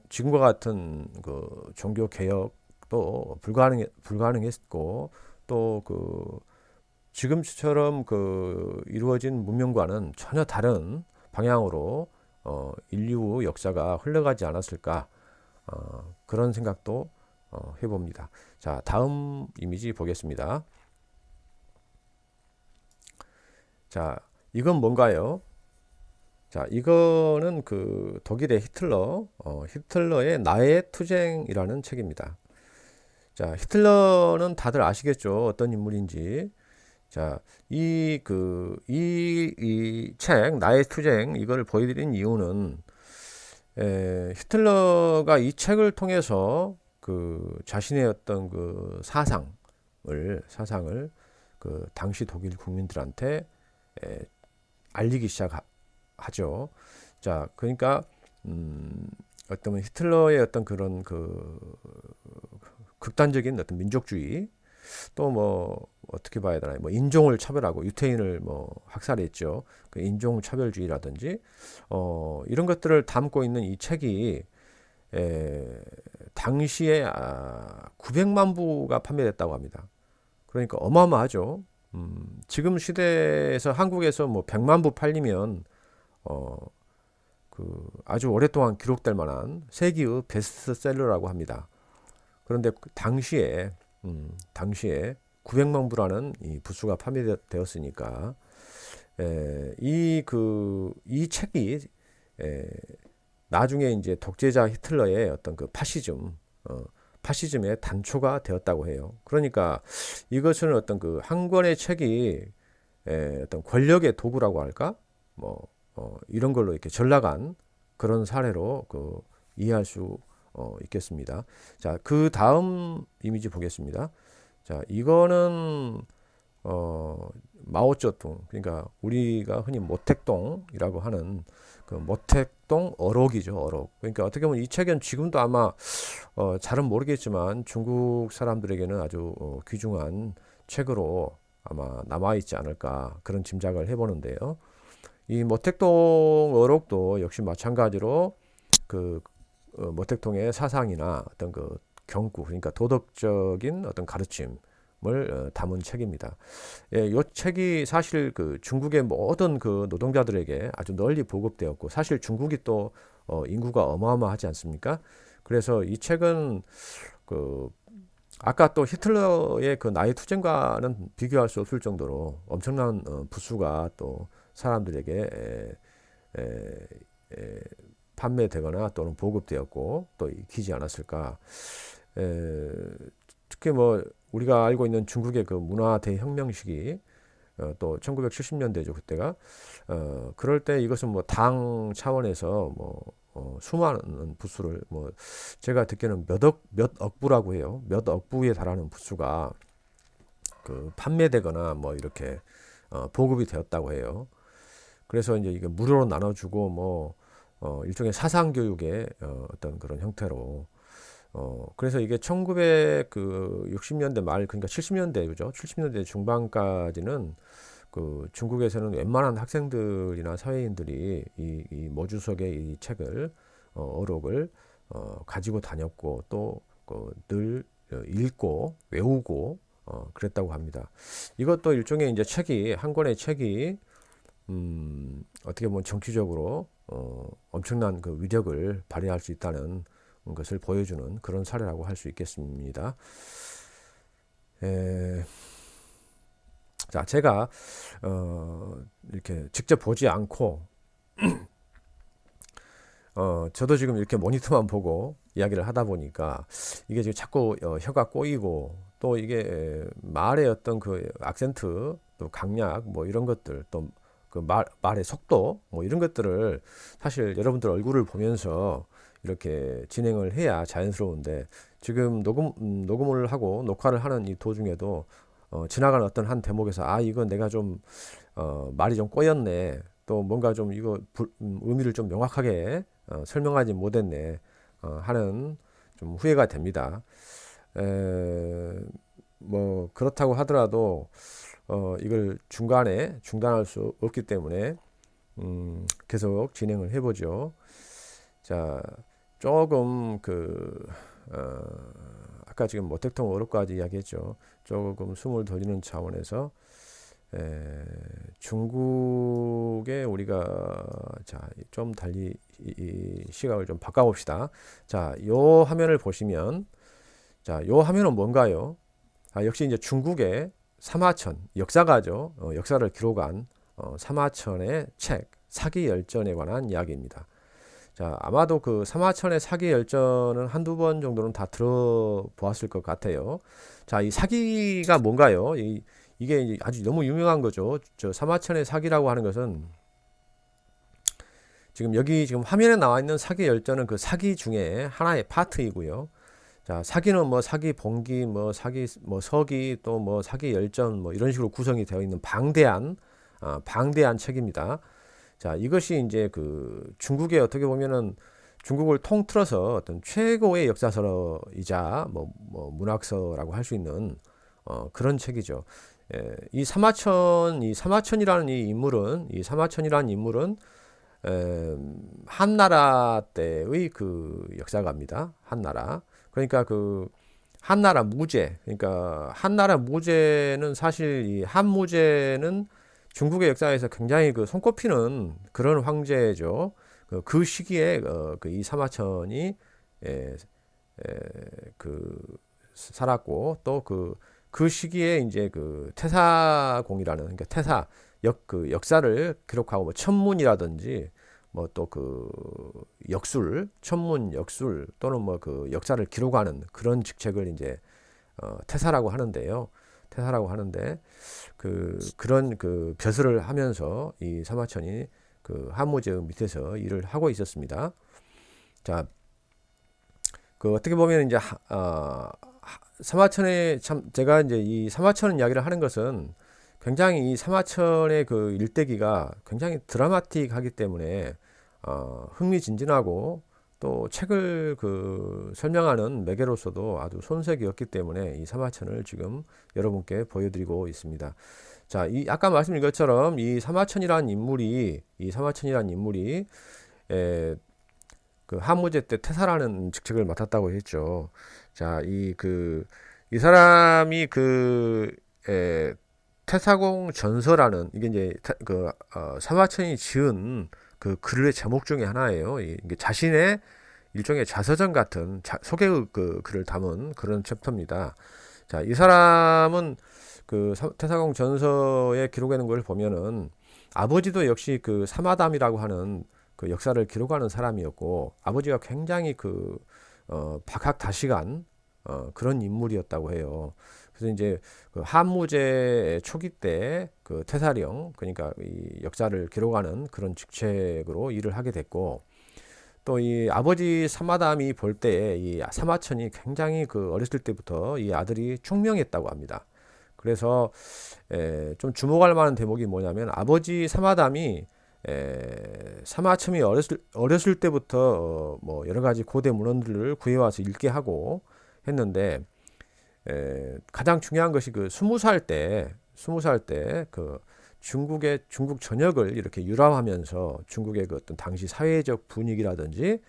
지금과 같은 그 종교 개혁도 불가능했고, 또 그 지금처럼 그 이루어진 문명과는 전혀 다른 방향으로 인류 역사가 흘러가지 않았을까, 그런 생각도 해봅니다. 자, 다음 이미지 보겠습니다. 자, 이건 뭔가요? 자, 이거는 그 독일의 히틀러의 나의 투쟁이라는 책입니다. 자, 히틀러는 다들 아시겠죠? 어떤 인물인지. 자, 이 책, 나의 투쟁, 이걸 보여드린 이유는, 히틀러가 이 책을 통해서 그 자신의 어떤 그 사상을 그 당시 독일 국민들한테 알리기 시작하죠. 자, 그러니까, 어떤 히틀러의 어떤 그런 그 극단적인 어떤 민족주의, 또 뭐 어떻게 봐야 되나요? 뭐 인종을 차별하고 유태인을 뭐 학살했죠. 그 인종 차별주의라든지 이런 것들을 담고 있는 이 책이 당시에 900만 부가 판매됐다고 합니다. 그러니까 어마어마하죠. 지금 시대에서 한국에서 뭐 100만 부 팔리면 그 아주 오랫동안 기록될 만한 세계의 베스트셀러라고 합니다. 그런데 그 당시에 900만 부라는 이 부수가 판매되었으니까 이 책이 나중에 이제 독재자 히틀러의 어떤 그 파시즘의 단초가 되었다고 해요. 그러니까 이것은 어떤 그 한 권의 책이 어떤 권력의 도구라고 할까? 이런 걸로 이렇게 전락한 그런 사례로 이해할 수 있겠습니다. 자, 그 다음 이미지 보겠습니다. 자, 이거는 마오쩌둥, 그러니까 우리가 흔히 모택동이라고 하는 그 모택동 어록이죠, 어록. 그러니까 어떻게 보면 이 책은 지금도 아마 잘은 모르겠지만 중국 사람들에게는 아주 귀중한 책으로 아마 남아있지 않을까 그런 짐작을 해보는데요. 이 모택동 어록도 역시 마찬가지로 모택동의 사상이나 어떤 그 경구, 그러니까 도덕적인 어떤 가르침을 담은 책입니다. 이 책이 사실 그 중국의 모든 그 노동자들에게 아주 널리 보급되었고, 사실 중국이 또 인구가 어마어마하지 않습니까? 그래서 이 책은 아까 또 히틀러의 그 나이 투쟁과는 비교할 수 없을 정도로 엄청난 부수가 또 사람들에게 판매되거나 또는 보급되었고 또 익히지 않았을까. 특히 뭐 우리가 알고 있는 중국의 그 문화 대혁명 시기, 또 1970년대죠 그때가. 그럴 때 이것은 뭐 당 차원에서 수많은 부수를 제가 듣기에는 몇 억부라고 해요. 몇 억부에 달하는 부수가 판매되거나 이렇게 보급이 되었다고 해요. 그래서 이제 이게 무료로 나눠주고 일종의 사상 교육의 어떤 그런 형태로. 그래서 이게 1960년대 말, 그러니까 70년대, 그죠? 70년대 중반까지는 중국에서는 웬만한 학생들이나 사회인들이 이 모주석의 이 책을, 어록을, 가지고 다녔고, 또, 늘 읽고, 외우고, 그랬다고 합니다. 이것도 일종의 이제 한 권의 책이, 어떻게 보면 정치적으로, 엄청난 그 위력을 발휘할 수 있다는 것을 보여주는 그런 사례라고 할 수 있겠습니다. 자, 제가 이렇게 직접 보지 않고 저도 지금 이렇게 모니터만 보고 이야기를 하다 보니까 이게 지금 자꾸 혀가 꼬이고, 또 이게 말의 어떤 그 악센트, 또 강약 이런 것들, 또 그 말의 속도 이런 것들을 사실 여러분들 얼굴을 보면서 이렇게 진행을 해야 자연스러운데, 지금 녹음을 하고 녹화를 하는 이 도중에도 지나가는 어떤 한 대목에서 이건 내가 좀 말이 좀 꼬였네, 또 뭔가 좀 이거 의미를 좀 명확하게 설명하지 못했네 하는 좀 후회가 됩니다. 그렇다고 하더라도 이걸 중간에 중단할 수 없기 때문에 계속 진행을 해보죠. 자, 조금 아까 지금 모택동 어록까지 이야기했죠. 조금 숨을 돌리는 차원에서 중국에 우리가 좀 달리 이 시각을 좀 바꿔봅시다. 자, 요 화면을 보시면, 요 화면은 뭔가요? 역시 이제 중국의 사마천, 역사가죠. 역사를 기록한 사마천의 책 사기 열전에 관한 이야기입니다. 자, 아마도 그 사마천의 사기 열전은 한두 번 정도는 다 들어보았을 것 같아요. 자, 이 사기가 뭔가요? 이게 아주 너무 유명한 거죠. 저 사마천의 사기라고 하는 것은, 여기 화면에 나와 있는 사기 열전은 그 사기 중에 하나의 파트이고요. 자, 사기는 사기 봉기, 사기, 서기, 또 사기 열전, 이런 식으로 구성이 되어 있는 방대한 책입니다. 자, 이것이 이제 중국의 어떻게 보면은 중국을 통틀어서 어떤 최고의 역사서이자 문학서라고 할 수 있는 그런 책이죠. 이 사마천이라는 이 사마천이라는 인물은 한나라 때의 그 역사가입니다. 한나라. 그러니까 그 한나라 무제. 그러니까 한나라 무제는 사실 이 한무제는 중국의 역사에서 굉장히 그 손꼽히는 그런 황제죠. 그 시기에 그 이 사마천이 에, 그 살았고 또 그 시기에 이제 그 태사공이라는 그러니까 태사 그 역사를 기록하고 뭐 천문이라든지 뭐 또 그 역술 천문 역술 또는 뭐 그 역사를 기록하는 그런 직책을 이제 태사라고 하는데요. 태사라고 하는데 그런 그 벼슬을 하면서 이 사마천이 그 한무제 밑에서 일을 하고 있었습니다. 자, 그 어떻게 보면 이제 사마천의 참 제가 이제 이 사마천 이야기를 하는 것은 굉장히 이 사마천의 그 일대기가 굉장히 드라마틱하기 때문에 흥미진진하고 또 책을 그 설명하는 매개로서도 아주 손색이었기 때문에 이 사마천을 지금 여러분께 보여드리고 있습니다. 자, 이 아까 말씀드린 것처럼 이 사마천이라는 인물이 그 한무제 때 태사라는 직책을 맡았다고 했죠. 자, 이 사람이 태사공 전서라는 이게 이제 사마천이 지은 그 글의 제목 중에 하나예요. 이게 자신의 일종의 자서전 같은 소개의 그 글을 담은 그런 챕터입니다. 자, 이 사람은 그 태사공 전서에 기록하는 걸 보면은 아버지도 역시 그 사마담이라고 하는 그 역사를 기록하는 사람이었고 아버지가 굉장히 박학다식한 그런 인물이었다고 해요. 그래서 이제 그 한무제 초기 때 그 태사령 그러니까 이 역사를 기록하는 그런 직책으로 일을 하게 됐고 또 이 아버지 사마담이 볼 때 이 사마천이 굉장히 그 어렸을 때부터 이 아들이 총명했다고 합니다. 그래서 좀 주목할 만한 대목이 뭐냐면 아버지 사마담이 사마천이 어렸을 때부터 뭐 여러 가지 고대 문헌들을 구해와서 읽게 하고 했는데 가장 중요한 것이 그 20살 때 그 중국 전역을 이렇게 유람하면서 중국의 그 어떤 당시 사회적 분위기라든지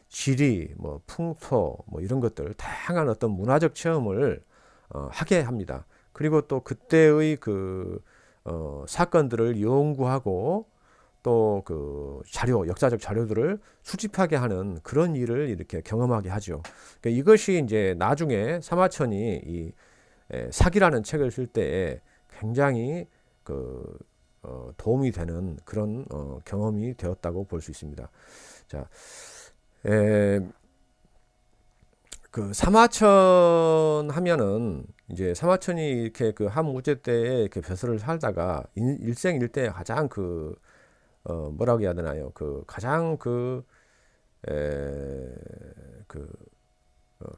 지리, 뭐 풍토, 뭐 이런 것들 다양한 어떤 문화적 체험을 하게 합니다. 그리고 또 그때의 사건들을 연구하고 또 그 역사적 자료들을 수집하게 하는 그런 일을 이렇게 경험하게 하죠. 그러니까 이것이 이제 나중에 사마천이 이 사기라는 책을 쓸 때에 굉장히 도움이 되는 그런 경험이 되었다고 볼 수 있습니다. 자, 그 사마천 하면은 이제 사마천이 이렇게 그 한무제 때에 이렇게 벼슬을 살다가 일생일대 가장 뭐라고 해야 되나요? 가장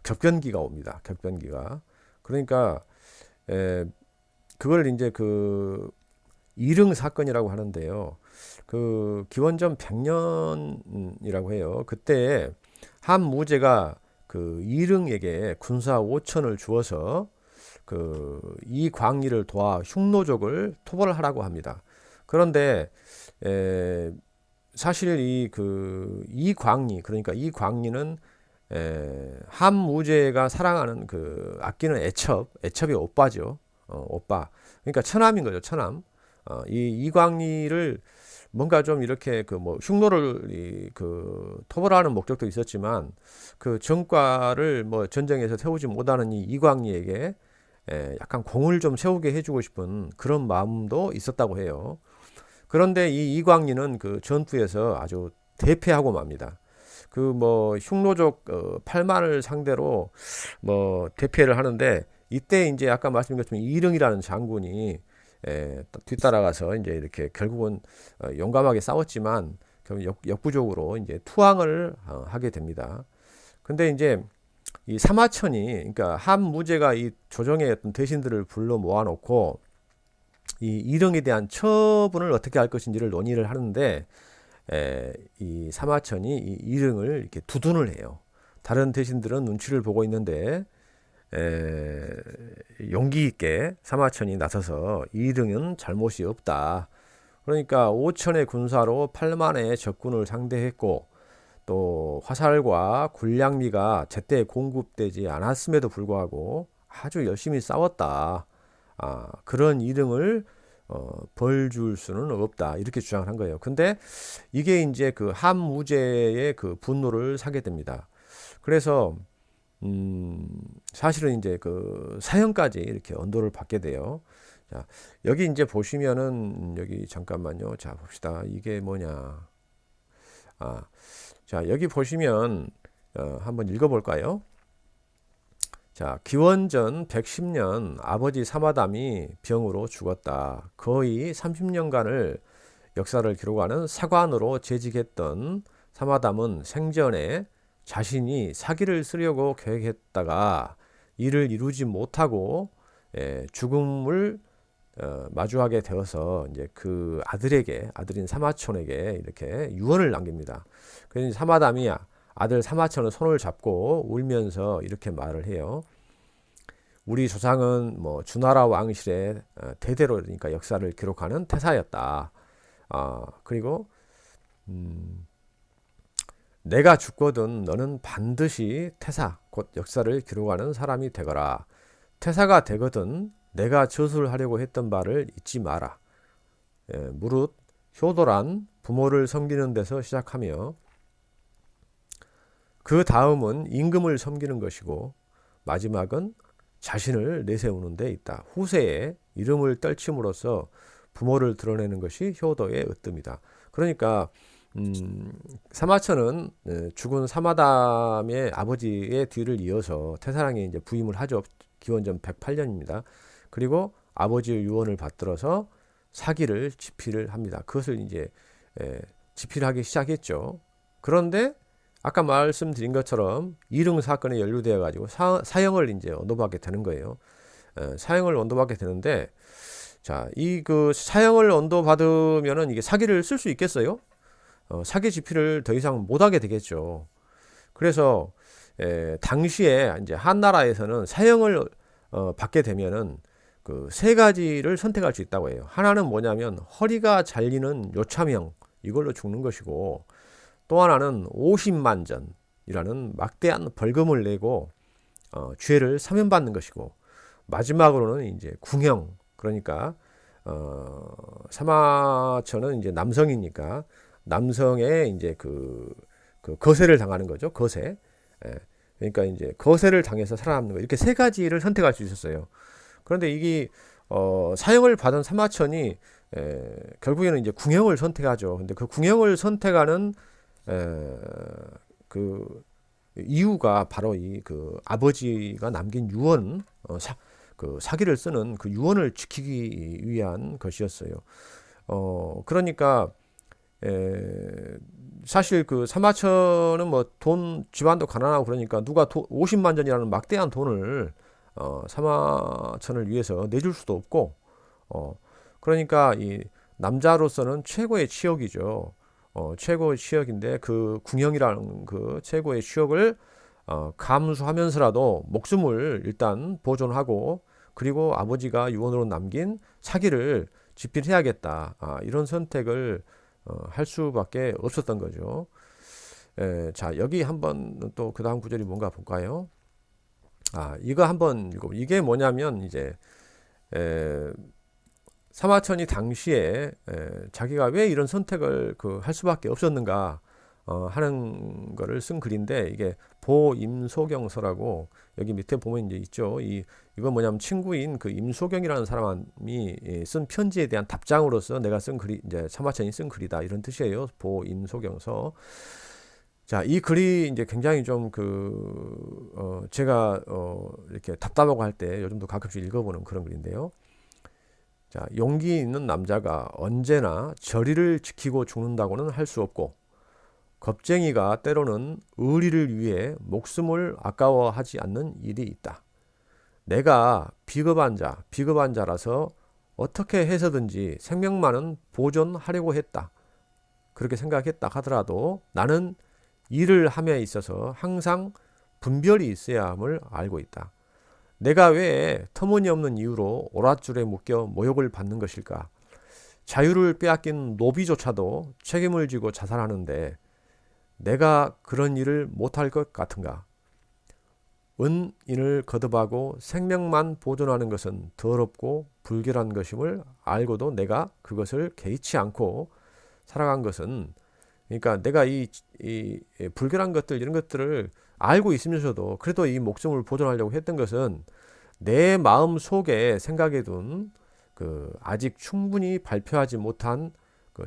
격변기가 옵니다. 격변기가. 그러니까 그걸 이제 이릉 사건이라고 하는데요. 기원전 100년이라고 해요. 그때 한무제가 이릉에게 군사 5천을 주어서 이광리를 도와 흉노족을 토벌을 하라고 합니다. 그런데 사실 이광리 그러니까 이광리는 한무제가 사랑하는 아끼는 애첩이 오빠죠. 오빠. 그러니까 처남인 거죠. 처남. 이광리를 뭔가 좀 이렇게 뭐 흉노를 토벌하는 목적도 있었지만 전과를 뭐 전쟁에서 세우지 못하는 이광리에게 약간 공을 좀 세우게 해주고 싶은 그런 마음도 있었다고 해요. 그런데 이광리는 전투에서 아주 대패하고 맙니다. 뭐 흉노족 8만을 상대로 뭐 대패를 하는데 이때 이제 아까 말씀드린 것처럼 이릉이라는 장군이 뒤따라가서 이제 이렇게 결국은 용감하게 싸웠지만 역부족으로 이제 투항을 하게 됩니다. 근데 이제 이 사마천이 그러니까 한무제가 이 조정의 어떤 대신들을 불러 모아놓고 이 이릉에 대한 처분을 어떻게 할 것인지를 논의를 하는데 이 사마천이 이 이릉을 이렇게 두둔을 해요. 다른 대신들은 눈치를 보고 있는데 용기 있게 사마천이 나서서 이릉은 잘못이 없다. 그러니까 5천의 군사로 8만의 적군을 상대했고 또 화살과 군량미가 제때 공급되지 않았음에도 불구하고 아주 열심히 싸웠다. 그런 이름을 벌 줄 수는 없다. 이렇게 주장을 한 거예요. 근데 이게 이제 그 함무제의 그 분노를 사게 됩니다. 그래서 사실은 이제 그 사형까지 이렇게 언도를 받게 돼요. 자, 여기 이제 보시면은 여기 잠깐만요. 자, 봅시다. 이게 뭐냐? 자, 여기 보시면 한번 읽어볼까요? 자, 기원전 110년 아버지 사마담이 병으로 죽었다. 거의 30년간을 역사를 기록하는 사관으로 재직했던 사마담은 생전에 자신이 사기를 쓰려고 계획했다가 이를 이루지 못하고 죽음을 마주하게 되어서 이제 그 아들인 사마천에게 이렇게 유언을 남깁니다. 그래서 사마담이 아들 사마천의 손을 잡고 울면서 이렇게 말을 해요. 우리 조상은 뭐 주나라 왕실의 대대로 그러니까 역사를 기록하는 태사였다. 그리고 내가 죽거든 너는 반드시 태사 곧 역사를 기록하는 사람이 되거라. 태사가 되거든 내가 저술하려고 했던 바를 잊지 마라. 무릇 효도란 부모를 섬기는 데서 시작하며 그 다음은 임금을 섬기는 것이고 마지막은 자신을 내세우는 데 있다. 후세에 이름을 떨침으로써 부모를 드러내는 것이 효도의 으뜸이다. 그러니까 사마천은 죽은 사마담의 아버지의 뒤를 이어서 태사랑에 이제 부임을 하죠. 기원전 108년입니다. 그리고 아버지의 유언을 받들어서 사기를 집필을 합니다. 그것을 이제 집필하기 시작했죠. 그런데 아까 말씀드린 것처럼 일흥 사건에 연루되어 가지고 사형을 이제 언도받게 되는 거예요. 사형을 언도받게 되는데, 자, 이 그 사형을 언도받으면은 이게 사기를 쓸 수 있겠어요? 사기 집필을 더 이상 못하게 되겠죠. 그래서 당시에 이제 한나라에서는 사형을 받게 되면은 그 세 가지를 선택할 수 있다고 해요. 하나는 뭐냐면 허리가 잘리는 요참형, 이걸로 죽는 것이고, 또 하나는 50만 전이라는 막대한 벌금을 내고 죄를 사면받는 것이고, 마지막으로는 이제 궁형, 그러니까 사마천은 이제 남성이니까 남성의 이제 그 거세를 당하는 거죠. 거세. 그러니까 이제 거세를 당해서 살아남는 거. 이렇게 세 가지를 선택할 수 있었어요. 그런데 이게 사형을 받은 사마천이 결국에는 이제 궁형을 선택하죠. 근데 그 궁형을 선택하는 그 이유가 바로 이 그 아버지가 남긴 유언, 그 사기를 쓰는 그 유언을 지키기 위한 것이었어요. 그러니까 사실 그 사마천은 뭐 돈 집안도 가난하고 그러니까 누가 50만 전이라는 막대한 돈을 사마천을 위해서 내줄 수도 없고, 그러니까 이 남자로서는 최고의 치욕이죠. 최고의 치욕인데 그 궁형이라는 그 최고의 치욕을 감수하면서라도 목숨을 일단 보존하고, 그리고 아버지가 유언으로 남긴 사기를 집필해야겠다. 이런 선택을 할 수밖에 없었던 거죠. 자, 여기 한번 또 그 다음 구절이 뭔가 볼까요? 이거 한번 읽어. 이게 뭐냐면 이제 사마천이 당시에 자기가 왜 이런 선택을 할 수밖에 없었는가 하는 거를 쓴 글인데, 이게 보임소경서라고 여기 밑에 보면 이제 있죠. 이건 뭐냐면 친구인 그 임소경이라는 사람이 쓴 편지에 대한 답장으로서 내가 쓴 글이 이제 사마천이 쓴 글이다, 이런 뜻이에요. 보임소경서. 자, 이 글이 이제 굉장히 좀 제가 이렇게 답답하고 할 때 요즘도 가끔씩 읽어보는 그런 글인데요. 자, 용기 있는 남자가 언제나 절의를 지키고 죽는다고는 할 수 없고, 겁쟁이가 때로는 의리를 위해 목숨을 아까워하지 않는 일이 있다. 내가 비겁한 자라서 어떻게 해서든지 생명만은 보존하려고 했다. 그렇게 생각했다 하더라도 나는 일을 함에 있어서 항상 분별이 있어야 함을 알고 있다. 내가 왜 터무니없는 이유로 오랏줄에 묶여 모욕을 받는 것일까? 자유를 빼앗긴 노비조차도 책임을 지고 자살하는데 내가 그런 일을 못할 것 같은가? 은인을 거듭하고 생명만 보존하는 것은 더럽고 불결한 것임을 알고도 내가 그것을 개의치 않고 살아간 것은, 그러니까 내가 이 불결한 것들 이런 것들을 알고 있으면서도 그래도 이 목숨을 보존하려고 했던 것은 내 마음 속에 생각해 둔 아직 충분히 발표하지 못한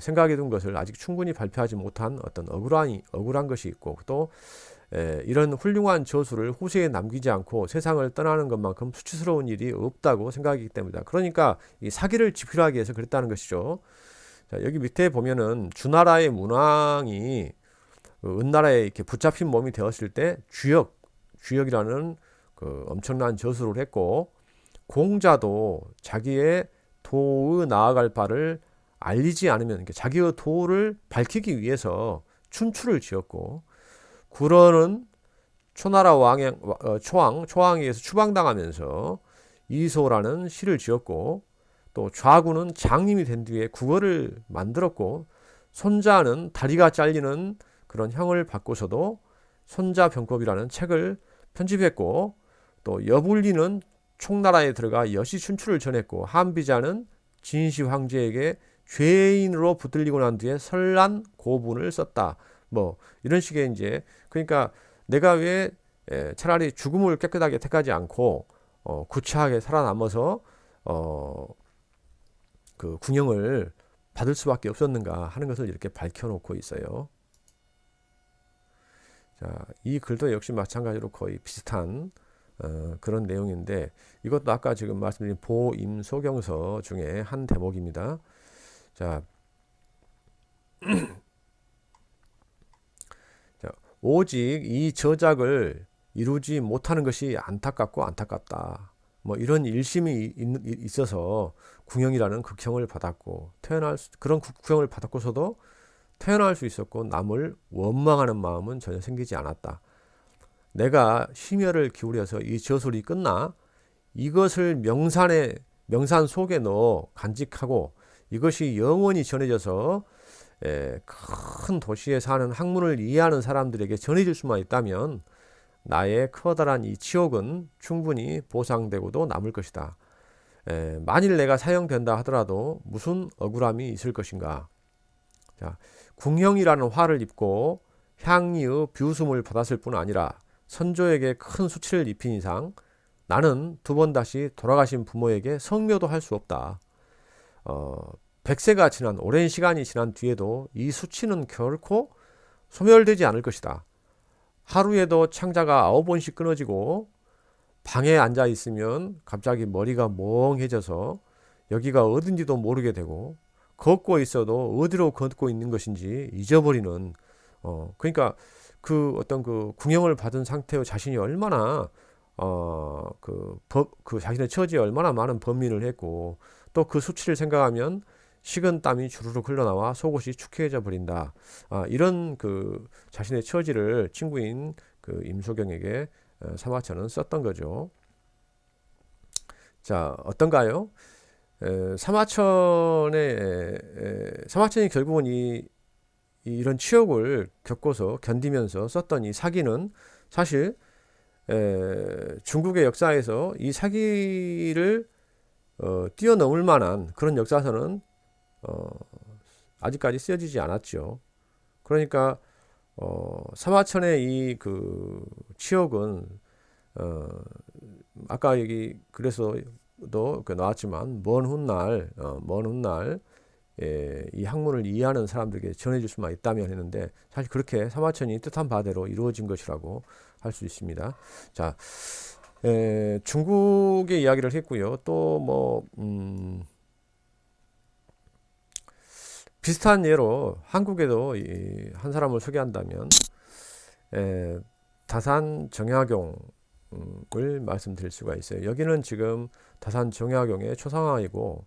생각해 둔 것을 아직 충분히 발표하지 못한 어떤 억울한 것이 있고, 또 이런 훌륭한 저수를 후세에 남기지 않고 세상을 떠나는 것만큼 수치스러운 일이 없다고 생각하기 때문이다. 그러니까 이 사기를 집필하기 위해서 그랬다는 것이죠. 자, 여기 밑에 보면은 주나라의 문왕이 은나라에 이렇게 붙잡힌 몸이 되었을 때 주역이라는 엄청난 저수를 했고, 공자도 자기의 도의 나아갈 바를 알리지 않으면, 자기의 도를 밝히기 위해서 춘추를 지었고, 구런은 초나라 초왕에 의해서 추방당하면서 이소라는 시를 지었고, 또 좌구는 장님이 된 뒤에 국어를 만들었고, 손자는 다리가 잘리는 그런 형을 받고서도 손자병법이라는 책을 편집했고, 또 여불리는 총나라에 들어가 여시춘추를 전했고, 한비자는 진시 황제에게 죄인으로 붙들리고 난 뒤에 설란 고분을 썼다. 뭐 이런 식의 이제, 그러니까 내가 왜 차라리 죽음을 깨끗하게 택하지 않고 구차하게 살아남아서 그 궁영을 받을 수밖에 없었는가 하는 것을 이렇게 밝혀놓고 있어요. 자, 이 글도 역시 마찬가지로 거의 비슷한 그런 내용인데, 이것도 아까 지금 말씀드린 보임소경서 중에 한 대목입니다. 자, 오직 이 저작을 이루지 못하는 것이 안타깝다. 뭐 이런 일심이 있어서 궁형이라는 극형을 받았고, 그런 극형을 받았고서도 태어날 수 있었고, 남을 원망하는 마음은 전혀 생기지 않았다. 내가 심혈을 기울여서 이 저술이 끝나 이것을 명산 속에 넣어 간직하고 이것이 영원히 전해져서 큰 도시에 사는 학문을 이해하는 사람들에게 전해질 수만 있다면 나의 커다란 이 치욕은 충분히 보상되고도 남을 것이다. 만일 내가 사형된다 하더라도 무슨 억울함이 있을 것인가. 자, 궁형이라는 화를 입고 향리의 비웃음을 받았을 뿐 아니라 선조에게 큰 수치를 입힌 이상 나는 두 번 다시 돌아가신 부모에게 성묘도 할 수 없다. 100세가 지난 오랜 시간이 지난 뒤에도 이 수치는 결코 소멸되지 않을 것이다. 하루에도 창자가 9번씩 끊어지고 방에 앉아 있으면 갑자기 머리가 멍해져서 여기가 어딘지도 모르게 되고, 걷고 있어도 어디로 걷고 있는 것인지 잊어버리는, 그러니까 그 어떤 그 궁형을 받은 상태의 자신이 얼마나 그 자신의 처지에 얼마나 많은 번민을 했고, 또 그 수치를 생각하면 식은 땀이 주르륵 흘러나와 속옷이 축해져 버린다. 이런 그 자신의 처지를 친구인 그 임소경에게 사마천은 썼던 거죠. 자, 어떤가요? 사마천이 결국은 이런 치욕을 겪고서 견디면서 썼던 이 사기는 사실 중국의 역사에서 이 사기를 뛰어넘을 만한 그런 역사서는 아직까지 쓰여지지 않았죠. 그러니까 사마천의 이 그 치욕은 아까 여기 그래서도 나왔지만 먼 훗날 이 학문을 이해하는 사람들에게 전해질 수만 있다면 했는데, 사실 그렇게 사마천이 뜻한 바대로 이루어진 것이라고 할 수 있습니다. 자, 중국의 이야기를 했고요. 또 뭐 비슷한 예로 한국에도 한 사람을 소개한다면 다산 정약용을 말씀드릴 수가 있어요. 여기는 지금 다산 정약용의 초상화이고,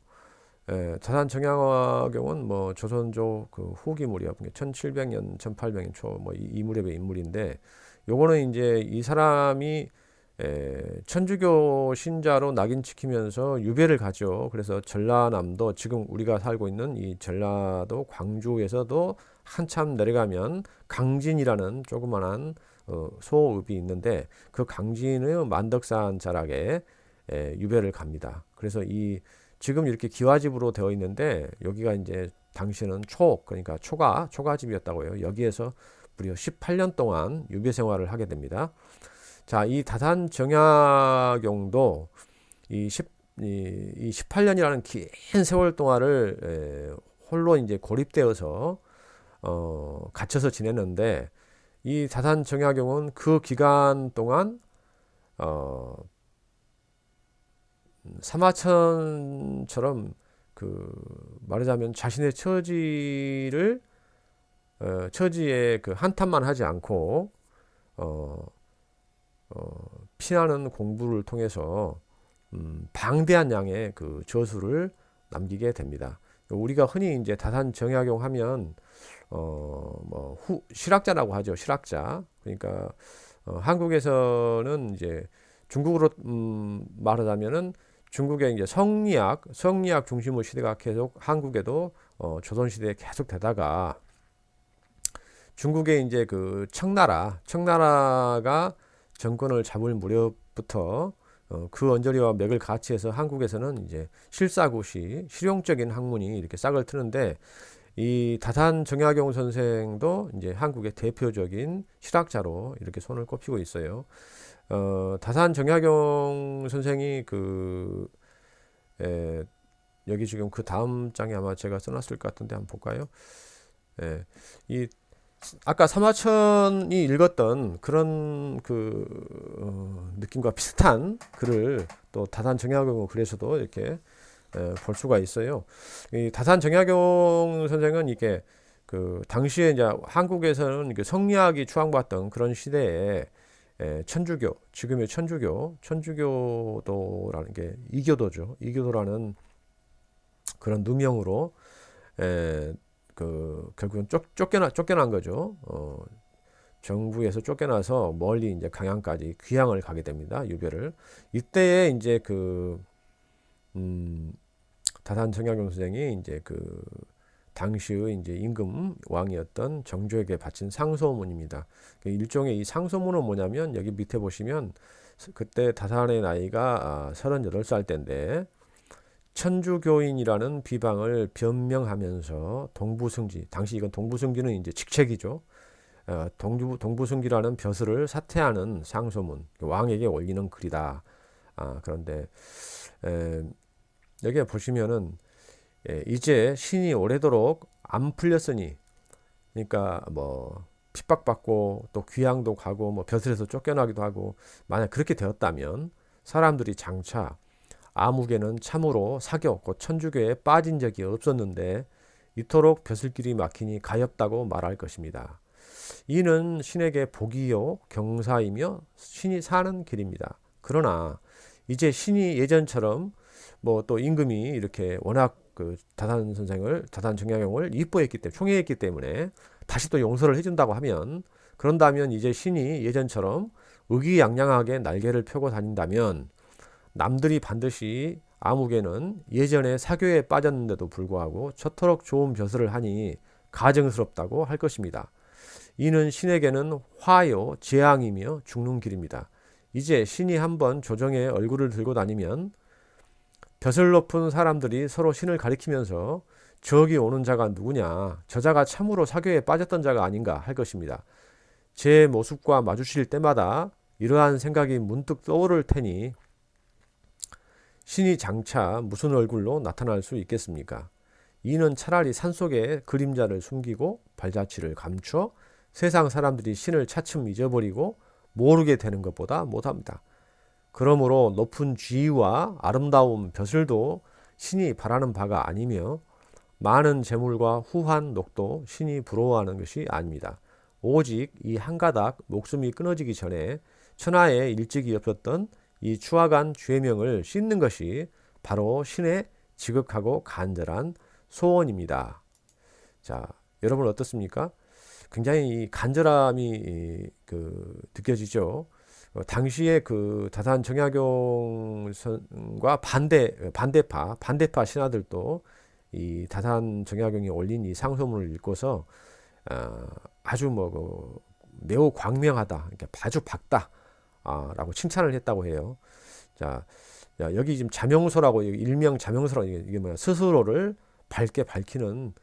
다산 정약용은 뭐 조선조 그 후기 무렵 1700년 1800년 초 뭐 이 무렵의 인물인데, 요거는 이제 이 사람이 천주교 신자로 낙인 찍히면서 유배를 가죠. 그래서 전라남도, 지금 우리가 살고 있는 이 전라도 광주에서도 한참 내려가면 강진이라는 조그만한 소읍이 있는데, 그 강진의 만덕산 자락에 유배를 갑니다. 그래서 이 지금 이렇게 기와집으로 되어 있는데, 여기가 이제 당시에는 그러니까 초가집이었다고요. 여기에서 무려 18년 동안 유배 생활을 하게 됩니다. 자, 이 다산 정약용도 이 18년이라는 긴 세월 동안을 홀로 이제 고립되어서 갇혀서 지냈는데, 이 다산 정약용은 그 기간 동안 사마천처럼 말하자면 자신의 처지에 그 한탄만 하지 않고 피나는 공부를 통해서 방대한 양의 그 저수를 남기게 됩니다. 우리가 흔히 이제 다산 정약용 하면 실학자라고 하죠. 실학자. 그러니까 한국에서는 이제 중국으로 말하자면은 중국의 이제 성리학 중심의 시대가 계속 한국에도 조선 시대에 계속 되다가, 중국의 이제 그 청나라가 정권을 잡을 무렵부터 그 언저리와 맥을 같이 해서 한국에서는 이제 실사고시, 실용적인 학문이 이렇게 싹을 트는데, 이 다산 정약용 선생도 이제 한국의 대표적인 실학자로 이렇게 손을 꼽히고 있어요. 다산 정약용 선생이 여기 지금 그 다음 장에 아마 제가 써놨을 것 같은데 한번 볼까요? 이 아까 사마천이 읽었던 그런 느낌과 비슷한 글을 또 다산 정약용 글에서도 이렇게 볼 수가 있어요. 이 다산 정약용 선생은 이게 당시에 이제 한국에서는 성리학이 추앙받던 그런 시대에 천주교, 지금의 천주교도라는 게 이교도죠. 이교도라는 그런 누명으로 결국은 쫓겨난 거죠. 정부에서 쫓겨나서 멀리 이제 강양까지 귀향을 가게 됩니다. 유배를. 이때에 이제 다산 정약용 선생이 이제 당시의 이제 임금 왕이었던 정조에게 바친 상소문입니다. 일종의 이 상소문은 뭐냐면, 여기 밑에 보시면 그때 다산의 나이가 38살 때인데, 천주교인이라는 비방을 변명하면서 동부승지, 당시 이건 동부승지는 이제 직책이죠. 동부승지라는 벼슬을 사퇴하는 상소문, 왕에게 올리는 글이다. 그런데 여기 보시면은 이제 신이 오래도록 안 풀렸으니, 그러니까 핍박받고 또 귀향도 가고 벼슬에서 쫓겨나기도 하고, 만약 그렇게 되었다면 사람들이 장차 아무개는 참으로 사교 곧 천주교에 빠진 적이 없었는데 이토록 벼슬길이 막히니 가엾다고 말할 것입니다. 이는 신에게 복이요 경사이며 신이 사는 길입니다. 그러나 이제 신이 예전처럼 또 임금이 이렇게 워낙 다산 정약용을 이뻐했기 때문에, 총애했기 때문에 다시 또 용서를 해준다고 하면, 그런다면 이제 신이 예전처럼 의기양양하게 날개를 펴고 다닌다면, 남들이 반드시 아무개는 예전에 사교에 빠졌는데도 불구하고 저토록 좋은 벼슬을 하니 가증스럽다고 할 것입니다. 이는 신에게는 화요 재앙이며 죽는 길입니다. 이제 신이 한번 조정에 얼굴을 들고 다니면 벼슬 높은 사람들이 서로 신을 가리키면서 저기 오는 자가 누구냐, 저 자가 참으로 사교에 빠졌던 자가 아닌가 할 것입니다. 제 모습과 마주칠 때마다 이러한 생각이 문득 떠오를 테니 신이 장차 무슨 얼굴로 나타날 수 있겠습니까? 이는 차라리 산속에 그림자를 숨기고 발자취를 감추어 세상 사람들이 신을 차츰 잊어버리고 모르게 되는 것보다 못합니다. 그러므로 높은 지위와 아름다운 벼슬도 신이 바라는 바가 아니며, 많은 재물과 후한 녹도 신이 부러워하는 것이 아닙니다. 오직 이 한 가닥 목숨이 끊어지기 전에 천하에 일찍이 없었던 이 추악한 죄명을 씻는 것이 바로 신의 지극하고 간절한 소원입니다. 자, 여러분 어떻습니까? 굉장히 이 간절함이 느껴지죠. 당시에 그 다산 정약용과 반대파 신하들도 이 다산 정약용이 올린 이 상소문을 읽고서 아주 매우 광명하다, 아주 밝다, 라고 칭찬을 했다고 해요. 자, 여기 지금 자명소라고, 일명 자명소라고, 이게 뭐야, 스스로를 밝게 밝히는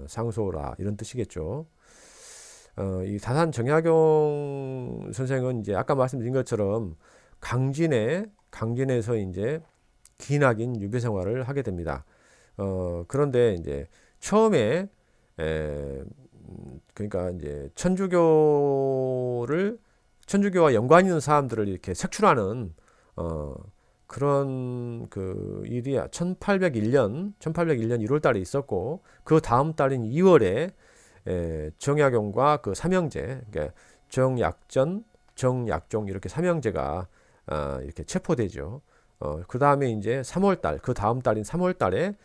상소라, 이런 뜻이겠죠. 이 다산 정약용 선생은 이제 아까 말씀드린 것처럼 강진에서 이제 기나긴 유배 생활을 하게 됩니다. 그런데 이제 처음에 그러니까 이제 천주교와 연관 있는 사람들을 이렇게 색출하는 그런 그 일이 1801년 1월 달에 있었고, 그 다음 달인 2월에 정약용과 그 삼형제, 그러니까 정약종 이렇게 삼형제가 이렇게 체포되죠. 그 다음에 이제 3월달, 그 다음 달인 3월달에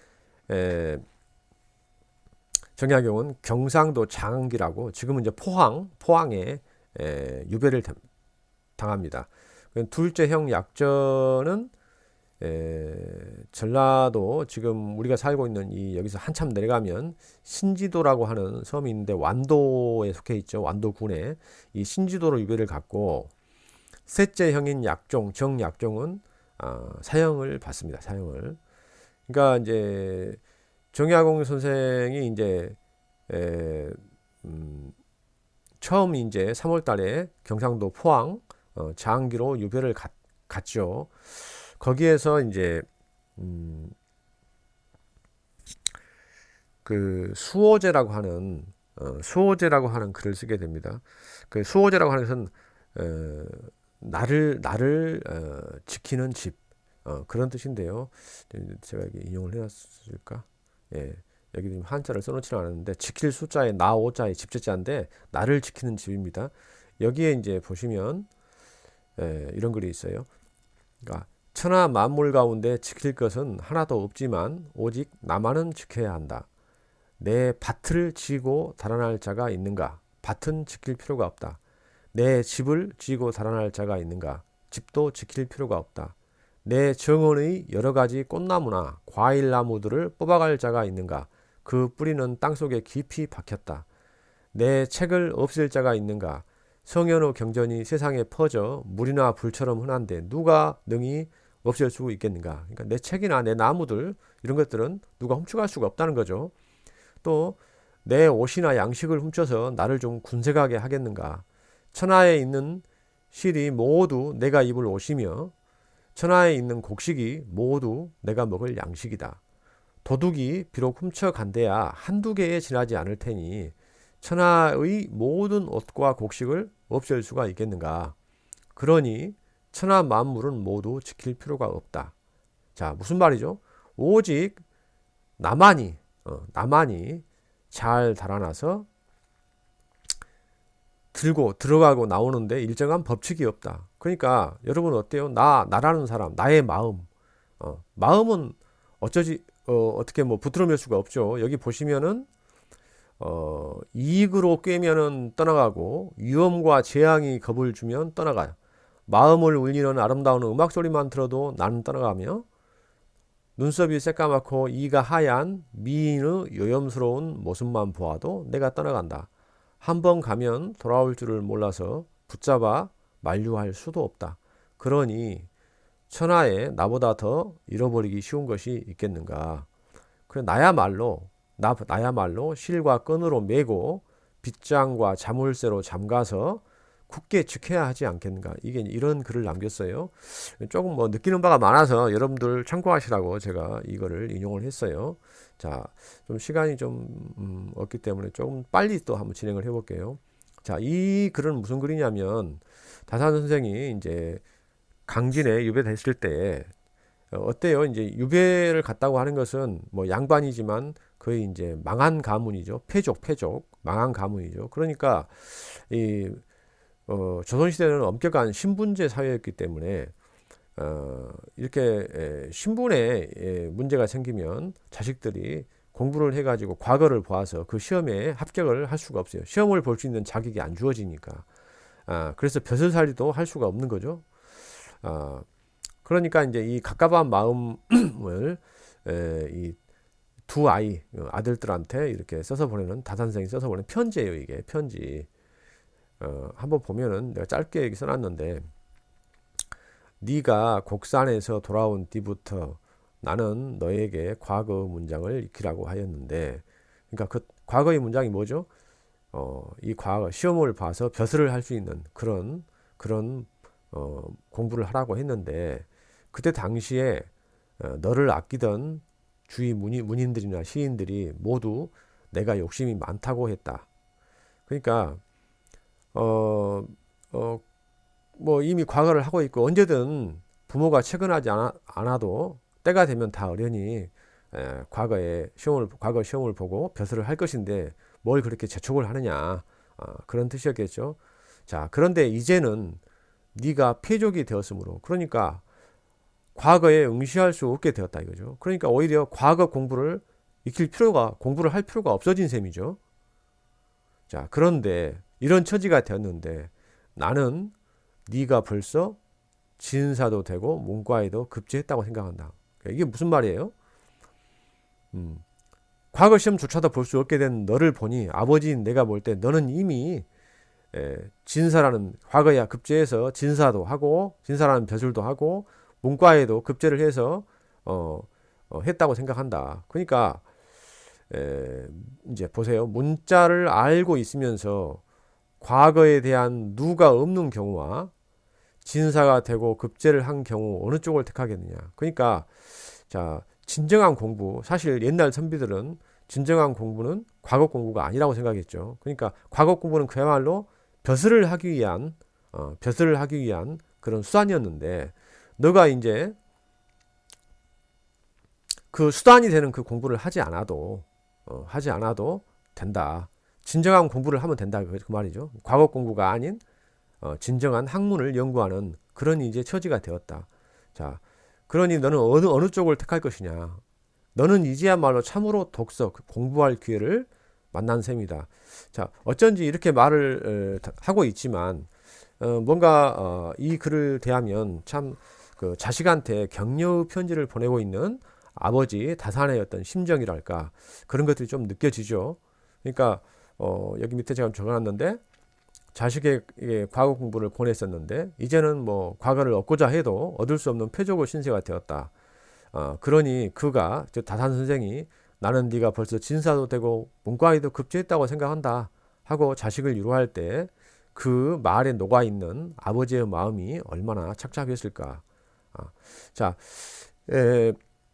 정약용은 경상도 장항기라고, 지금은 이제 포항에 유배를 당합니다. 둘째 형 약전은 전라도, 지금 우리가 살고 있는 여기서 한참 내려가면 신지도라고 하는 섬이 있는데 완도에 속해 있죠. 완도군에 이 신지도로 유배를 갔고, 셋째 형인 정약종은 사형을 받습니다. 사형을. 그러니까 이제 정약용 선생이 이제 처음 이제 3월달에 경상도 포항 장항기로 유배를 갔죠. 거기에서 이제 그 수호제라고 하는 글을 쓰게 됩니다. 그 수호제라고 하는 것은 나를 지키는 집, 그런 뜻인데요. 제가 여기 인용을 해놨을까? 예, 여기 지금 한자를 써놓지는 않았는데, 지킬 숫자에 나 오자에 집자인데 나를 지키는 집입니다. 여기에 이제 보시면 이런 글이 있어요. 그러니까 천하 만물 가운데 지킬 것은 하나도 없지만 오직 나만은 지켜야 한다. 내 밭을 지고 달아날 자가 있는가? 밭은 지킬 필요가 없다. 내 집을 지고 달아날 자가 있는가? 집도 지킬 필요가 없다. 내 정원의 여러 가지 꽃나무나 과일나무들을 뽑아갈 자가 있는가? 그 뿌리는 땅속에 깊이 박혔다. 내 책을 없앨 자가 있는가? 성현우 경전이 세상에 퍼져 물이나 불처럼 흔한데 누가 능히 없앨 수 있겠는가? 그러니까 내 책이나 내 나무들, 이런 것들은 누가 훔쳐갈 수가 없다는 거죠. 또 내 옷이나 양식을 훔쳐서 나를 좀 군색하게 하겠는가? 천하에 있는 실이 모두 내가 입을 옷이며 천하에 있는 곡식이 모두 내가 먹을 양식이다. 도둑이 비록 훔쳐간대야 한두 개에 지나지 않을 테니 천하의 모든 옷과 곡식을 없앨 수가 있겠는가? 그러니 천하 만물은 모두 지킬 필요가 없다. 자, 무슨 말이죠? 오직 나만이 잘 달아나서 들고 들어가고 나오는데 일정한 법칙이 없다. 그러니까 여러분 어때요? 나라는 사람, 나의 마음은 어떻게 붙들어맬 수가 없죠. 여기 보시면은 이익으로 꿰면은 떠나가고 위험과 재앙이 겁을 주면 떠나가요. 마음을 울리는 아름다운 음악 소리만 들어도 나는 떠나가며, 눈썹이 새까맣고 이가 하얀 미인의 요염스러운 모습만 보아도 내가 떠나간다. 한번 가면 돌아올 줄을 몰라서 붙잡아 만류할 수도 없다. 그러니 천하에 나보다 더 잃어버리기 쉬운 것이 있겠는가? 그래 나야말로 실과 끈으로 매고 빗장과 자물쇠로 잠가서 굳게 지켜야 하지 않겠는가? 이게 이런 글을 남겼어요. 조금 느끼는 바가 많아서 여러분들 참고하시라고 제가 이거를 인용을 했어요. 자, 좀 시간이 좀 없기 때문에 조금 빨리 또 한번 진행을 해볼게요. 자, 이 글은 무슨 글이냐면, 다산 선생이 이제 강진에 유배됐을 때 어때요? 이제 유배를 갔다고 하는 것은 양반이지만 거의 이제 망한 가문이죠. 패족 망한 가문이죠. 그러니까 조선시대는 엄격한 신분제 사회였기 때문에 이렇게 신분에 문제가 생기면 자식들이 공부를 해가지고 과거를 보아서 그 시험에 합격을 할 수가 없어요. 시험을 볼 수 있는 자격이 안 주어지니까. 그래서 벼슬살이도 할 수가 없는 거죠. 그러니까 이제 이 갑갑한 마음을 이 두 아들들한테 이렇게 써서 보내는, 다산생이 써서 보내는 편지예요. 이게 편지. 한번 보면은 내가 짧게 여기 써놨는데, 네가 곡산에서 돌아온 뒤부터 나는 너에게 과거 문장을 익히라고 하였는데, 그러니까 그 과거의 문장이 뭐죠? 이 과거 시험을 봐서 벼슬을 할 수 있는 그런 공부를 하라고 했는데, 그때 당시에 너를 아끼던 주위 문인들이나 시인들이 모두 내가 욕심이 많다고 했다. 그러니까 뭐 이미 과거를 하고 있고, 언제든 부모가 채근하지 않아도 때가 되면 다 어련히 과거 시험을 보고 벼슬을 할 것인데 뭘 그렇게 재촉을 하느냐, 그런 뜻이었겠죠. 자, 그런데 이제는 네가 패족이 되었으므로, 그러니까 과거에 응시할 수 없게 되었다 이거죠. 그러니까 오히려 과거 공부를 공부를 할 필요가 없어진 셈이죠. 자, 그런데 이런 처지가 되었는데 나는 네가 벌써 진사도 되고 문과에도 급제했다고 생각한다. 이게 무슨 말이에요? 과거 시험조차도 볼 수 없게 된 너를 보니, 아버지인 내가 볼 때 너는 이미 진사라는, 과거에 급제해서 진사도 하고 진사라는 벼슬도 하고 문과에도 급제를 해서 했다고 생각한다. 그러니까 이제 보세요. 문자를 알고 있으면서 과거에 대한 누가 없는 경우와 진사가 되고 급제를 한 경우 어느 쪽을 택하겠느냐. 그러니까 자, 진정한 공부, 사실 옛날 선비들은 진정한 공부는 과거 공부가 아니라고 생각했죠. 그러니까 과거 공부는 그야말로 벼슬을 하기 위한 그런 수단이었는데, 너가 이제 그 수단이 되는 그 공부를 하지 않아도 된다. 진정한 공부를 하면 된다, 그 말이죠. 과거 공부가 아닌 진정한 학문을 연구하는 그런 이제 처지가 되었다. 자, 그러니 너는 어느 쪽을 택할 것이냐. 너는 이제야말로 참으로 공부할 기회를 만난 셈이다. 자, 어쩐지 이렇게 말을 하고 있지만 뭔가 이 글을 대하면 참 그 자식한테 격려의 편지를 보내고 있는 아버지 다산의 어떤 심정이랄까, 그런 것들이 좀 느껴지죠. 그러니까 여기 밑에 제가 적어놨는데, 자식에게 과거 공부를 보냈었는데 이제는 뭐 과거를 얻고자 해도 얻을 수 없는 패족의 신세가 되었다. 그러니 그가, 즉 다산 선생이, 나는 네가 벌써 진사도 되고 문과에도 급제했다고 생각한다 하고 자식을 위로할 때 그 말에 녹아있는 아버지의 마음이 얼마나 착잡했을까. 자,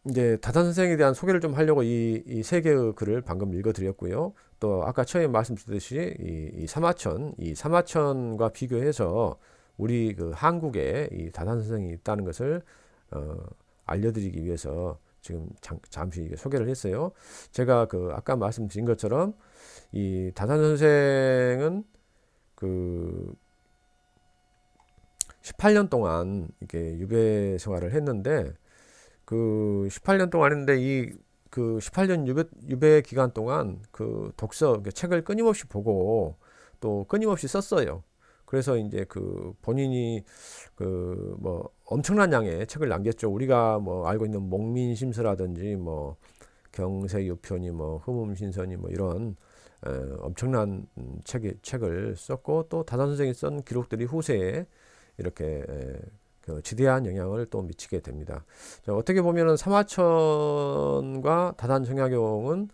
이제 다산 선생에 대한 소개를 좀 하려고 이 세 개의 글을 방금 읽어드렸고요. 또 아까 처음에 말씀드렸듯이 이 사마천과 비교해서 우리 그 한국에 이 다산 선생이 있다는 것을 알려드리기 위해서 지금 잠시 소개를 했어요. 제가 그 아까 말씀드린 것처럼 이 다산 선생은 그 18년 동안 이렇게 유배 생활을 했는데, 그 18년 동안 했는데 이 그 18년 유배 기간 동안 그 책을 끊임없이 보고 또 끊임없이 썼어요. 그래서 이제 그 본인이 그 뭐 엄청난 양의 책을 남겼죠. 우리가 뭐 알고 있는 목민심서라든지 뭐 경세유편이 뭐 흠음신선이 뭐 이런 엄청난 책을 썼고, 또 다산 선생이 쓴 기록들이 후세에 이렇게 그 지대한 영향을 또 미치게 됩니다. 자, 어떻게 보면은 사마천과 다산 정약용은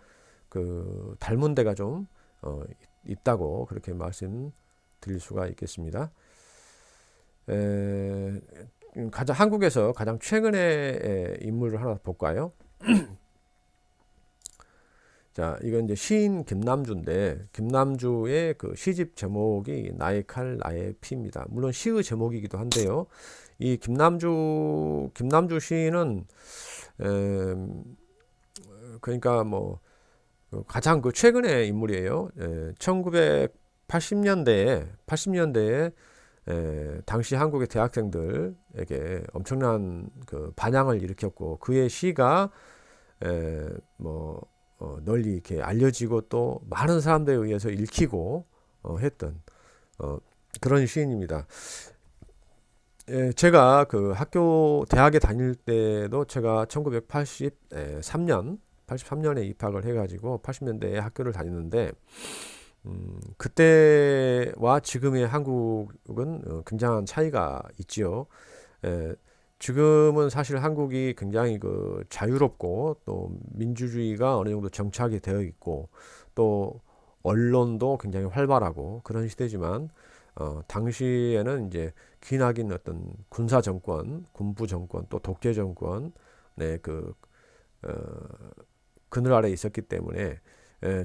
그 닮은 데가 좀 있다고 그렇게 말씀드릴 수가 있겠습니다. 한국에서 가장 최근의 인물을 하나 볼까요? 자, 이건 이제 시인 김남주인데, 김남주의 그 시집 제목이 나의 칼 나의 피입니다. 물론 시의 제목이기도 한데요. 이 김남주 시인은 그러니까 뭐 가장 그 최근의 인물이에요. 1980년대에 당시 한국의 대학생들에게 엄청난 그 반향을 일으켰고, 그의 시가 널리 이렇게 알려지고 또 많은 사람들에 의해서 읽히고 했던 그런 시인입니다. 예, 제가 그 대학에 다닐 때도 제가 1983년, 83년에 입학을 해가지고 80년대에 학교를 다녔는데, 그때와 지금의 한국은 굉장한 차이가 있지요. 예, 지금은 사실 한국이 굉장히 그 자유롭고 또 민주주의가 어느 정도 정착이 되어 있고 또 언론도 굉장히 활발하고 그런 시대지만 당시에는 이제 기나긴 어떤 군사 정권, 군부 정권, 또 독재 정권, 네, 어, 그늘 아래 있었기 때문에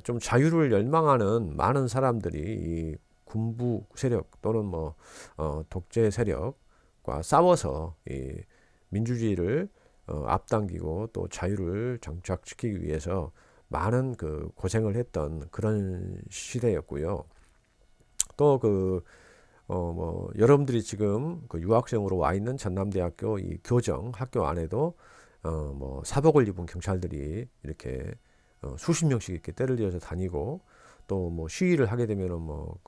좀 자유를 열망하는 많은 사람들이 이 군부 세력 또는 뭐 독재 세력과 싸워서 이 민주주의를 앞당기고 또 자유를 정착시키기 위해서 많은 그 고생을 했던 그런 시대였고요. 또 뭐 여러분들이 지금 그 유학생으로 와 있는 전남대학교 이 교정 학교 안에도 뭐 사복을 입은 경찰들이 이렇게 수십 명씩 이렇게 때를 이어서 다니고 또 뭐 시위를 하게 되면은 뭐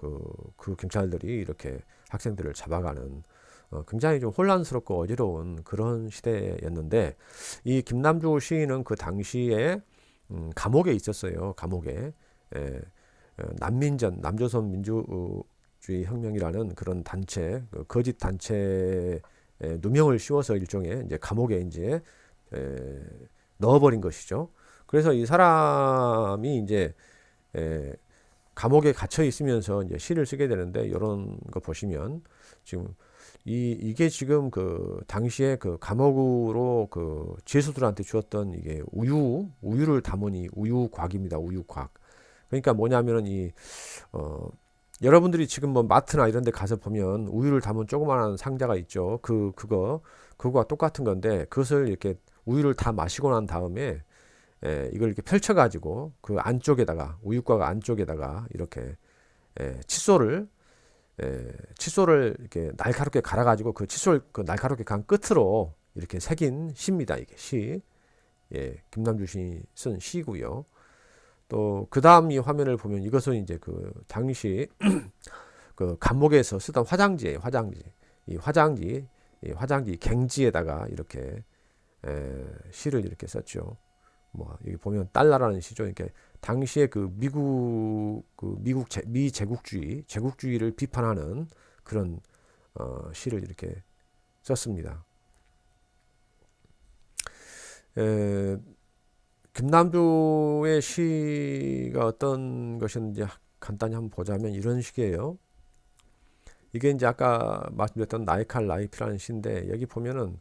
그 경찰들이 이렇게 학생들을 잡아가는 굉장히 좀 혼란스럽고 어지러운 그런 시대였는데 이 김남주 시인은 그 당시에 감옥에 있었어요. 감옥에 난민전 남조선 민주주의 혁명이라는 그런 단체 거짓 단체에 누명을 씌워서 일종의 이제 감옥에 이제 에, 넣어버린 것이죠. 그래서 이 사람이 이제 에, 감옥에 갇혀 있으면서 이제 시를 쓰게 되는데 이런 거 보시면 지금 이게 지금 그 당시에 그 감옥으로 그 죄수들한테 주었던 이게 우유를 담은 이 우유곽입니다. 우유곽. 그러니까 뭐냐면은 여러분들이 지금 뭐 마트나 이런 데 가서 보면 우유를 담은 조그마한 상자가 있죠. 그거와 똑같은 건데 그것을 이렇게 우유를 다 마시고 난 다음에 이걸 이렇게 펼쳐 가지고 그 안쪽에다가 우유곽 안쪽에다가 이렇게 칫솔을 이렇게 날카롭게 갈아 가지고 그 칫솔 그 날카롭게 간 끝으로 이렇게 새긴 시입니다. 이게 시. 김남주 시인이 쓴 시고요. 또 그 다음 이 화면을 보면 이것은 이제 그 당시 그 감옥에서 쓰던 화장지예요. 이 화장지 갱지에다가 이렇게 시를 이렇게 썼죠. 뭐 여기 보면 달러라는 시죠. 이렇게 당시에 그 미 제국주의를 비판하는 그런 시를 이렇게 썼습니다. 김남주의 시가 어떤 것인지 간단히 한번 보자면 이런 식이에요. 이게 이제 아까 말씀드렸던 나이칼 라이프라는 시인데 여기 보면은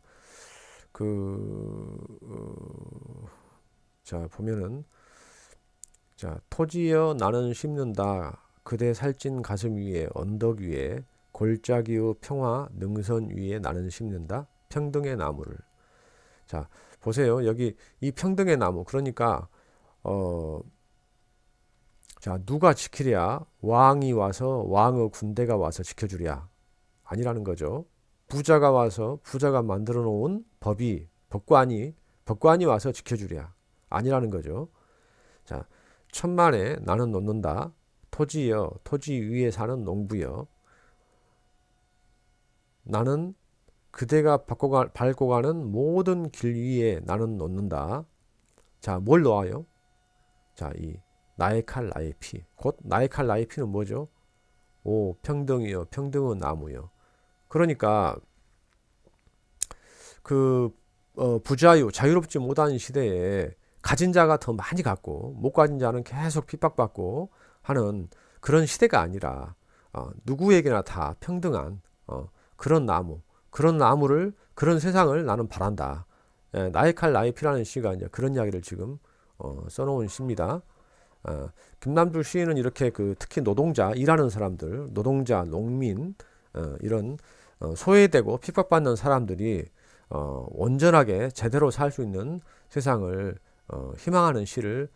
자 보면은 자 토지여 나는 심는다 그대 살찐 가슴 위에 언덕 위에 골짜기의 평화 능선 위에 나는 심는다 평등의 나무를. 자 보세요. 여기 이 평등의 나무 그러니까 자 누가 지키랴 왕이 와서 왕의 군대가 와서 지켜주랴 아니라는 거죠. 부자가 만들어 놓은 법관이 와서 지켜주랴 아니라는 거죠. 자 천만에 나는 놓는다 토지여 토지 위에 사는 농부여 나는 그대가 밟고 가는 모든 길 위에 나는 놓는다. 자, 뭘 놓아요? 자, 이 나의 칼 나의 피. 곧 나의 칼 나의 피는 뭐죠? 오, 평등이요. 평등은 나무요. 그러니까 자유롭지 못한 시대에 가진 자가 더 많이 갖고 못 가진 자는 계속 핍박받고 하는 그런 시대가 아니라 누구에게나 다 평등한 그런 나무를 그런 세상을 나는 바란다. 나의 칼 나의 피라는 시가 이제 그런 이야기를 지금 써놓은 시입니다. 김남주 시인은 이렇게 특히 일하는 사람들, 노동자, 농민 이런 소외되고 핍박받는 사람들이 온전하게 제대로 살 수 있는 세상을 희망하는 시를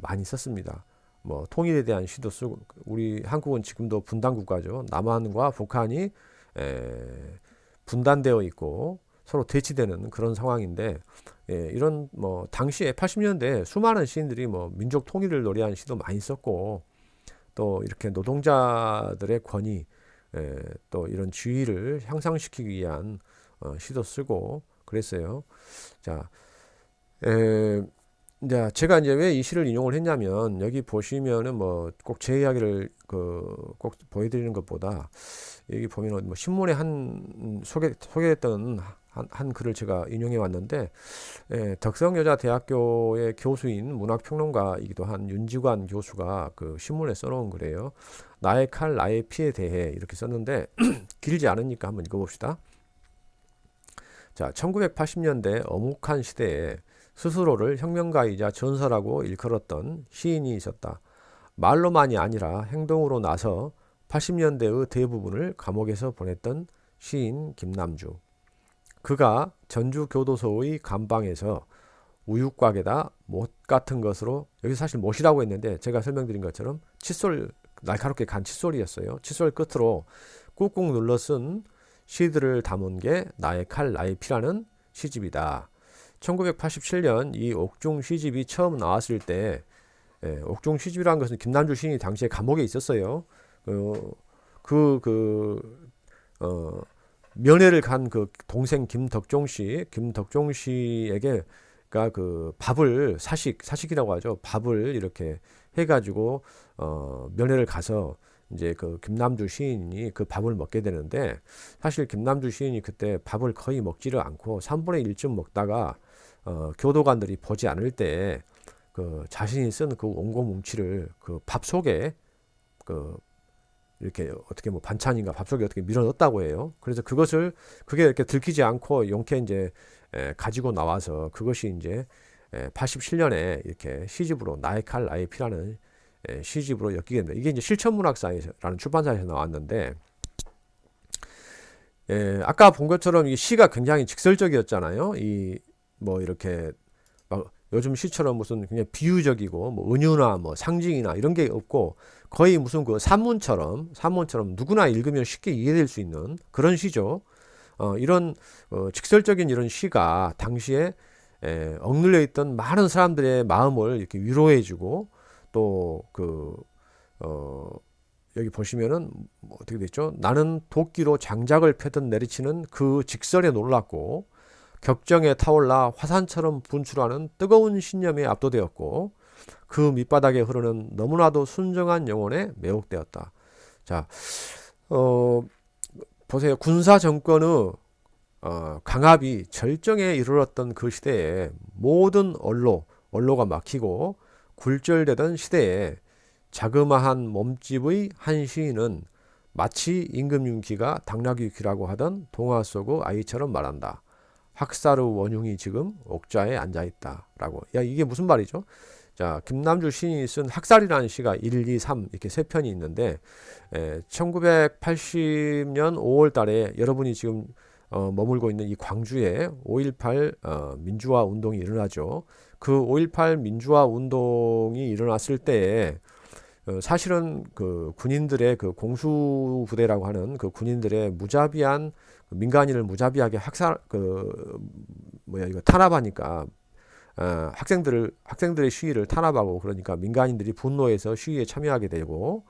많이 썼습니다. 뭐 통일에 대한 시도 쓰고 우리 한국은 지금도 분단 국가죠. 남한과 북한이 분단되어 있고 서로 대치되는 그런 상황인데 이런 뭐 당시에 80년대 수많은 시인들이 뭐 민족 통일을 노래한 시도 많이 썼고 또 이렇게 노동자들의 권위 또 이런 지위를 향상시키기 위한 시도 쓰고 그랬어요. 자, 이제 제가 이제 왜 이 시를 인용을 했냐면 여기 보시면은 뭐 꼭 제 이야기를 꼭 보여드리는 것보다 여기 보면은 뭐 신문에 소개했던 한 글을 제가 인용해 왔는데 덕성여자대학교의 교수인 문학평론가이기도 한 윤지관 교수가 그 신문에 써놓은 글이에요. 나의 칼 나의 피에 대해 이렇게 썼는데 길지 않으니까 한번 읽어봅시다. 자, 1980년대 어묵한 시대에 스스로를 혁명가이자 전설하고 일컬었던 시인이 있었다. 말로만이 아니라 행동으로 나서 80년대의 대부분을 감옥에서 보냈던 시인 김남주. 그가 전주교도소의 감방에서 우유곽에다 못 같은 것으로, 여기 사실 못이라고 했는데 제가 설명드린 것처럼 칫솔, 날카롭게 간 칫솔이었어요. 칫솔 끝으로 꾹꾹 눌러 쓴 시들을 담은 게 나의 칼 나의 피라는 시집이다. 1987년 이 옥중 시집이 처음 나왔을 때, 옥중 시집이라는 것은 김남주 시인이 당시에 감옥에 있었어요. 면회를 간 그 동생 김덕종 씨에게 그 밥을 사식이라고 하죠. 밥을 이렇게 해가지고 면회를 가서 이제 그 김남주 시인이 그 밥을 먹게 되는데, 사실 김남주 시인이 그때 밥을 거의 먹지를 않고 3분의 1쯤 먹다가 교도관들이 보지 않을 때 그 자신이 쓴 그 원고 뭉치를 그 밥 속에 이렇게 어떻게 뭐 반찬인가 밥 속에 어떻게 밀어 넣었다고 해요. 그래서 그게 이렇게 들키지 않고 용케 이제 가지고 나와서 그것이 이제 87년에 이렇게 시집으로 나의 칼 나의 피라는 시집으로 엮이게 됩니다. 이게 이제 실천문학사라는 출판사에서 나왔는데, 아까 본 것처럼 이 시가 굉장히 직설적이었잖아요. 이 뭐 이렇게 막 요즘 시처럼 무슨 그냥 비유적이고 뭐 은유나 뭐 상징이나 이런 게 없고 거의 무슨 그 산문처럼 누구나 읽으면 쉽게 이해될 수 있는 그런 시죠. 이런 직설적인 이런 시가 당시에 억눌려 있던 많은 사람들의 마음을 이렇게 위로해주고, 또 여기 보시면은 뭐 어떻게 됐죠? 나는 도끼로 장작을 패듯 내리치는 그 직설에 놀랐고 격정에 타올라 화산처럼 분출하는 뜨거운 신념에 압도되었고 그 밑바닥에 흐르는 너무나도 순정한 영혼에 매혹되었다. 자, 보세요. 군사 정권의 강압이 절정에 이르렀던 그 시대에 모든 언로가 막히고 굴절되던 시대에 자그마한 몸집의 한 시인은 마치 임금윤기가 당나귀귀라고 하던 동화 속의 아이처럼 말한다. 학살의 원흉이 지금 옥좌에 앉아있다 라고. 야, 이게 무슨 말이죠? 자, 김남주 시인이 쓴 학살이라는 시가 1, 2, 3 이렇게 세 편이 있는데 1980년 5월 달에 여러분이 지금 머물고 있는 이 광주에 5.18 민주화 운동이 일어나죠. 그 5.18 민주화 운동이 일어났을 때에 사실은 그 군인들의 그 공수부대라고 하는 그 군인들의 무자비한 민간인을 무자비하게 탄압하니까 학생들의 시위를 탄압하고, 그러니까 민간인들이 분노해서 시위에 참여하게 되고,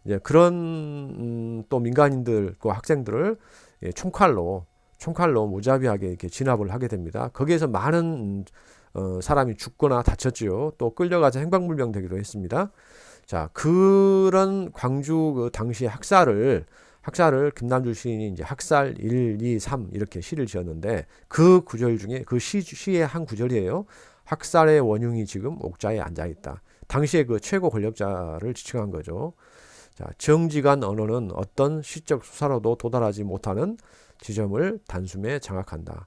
이제 그런 또 민간인들 그 학생들을 총칼로 무자비하게 이렇게 진압을 하게 됩니다. 거기에서 많은 사람이 죽거나 다쳤지요. 또 끌려가서 행방불명 되기도 했습니다. 자, 그런 광주 그 당시 학살을 김남주 시인이 이제 학살 1, 2, 3 이렇게 시를 지었는데, 그 구절 중에 그 시의 한 구절이에요. 학살의 원흉이 지금 옥좌에 앉아 있다. 당시에 그 최고 권력자를 지칭한 거죠. 자, 정직한 언어는 어떤 시적 수사로도 도달하지 못하는 지점을 단숨에 장악한다.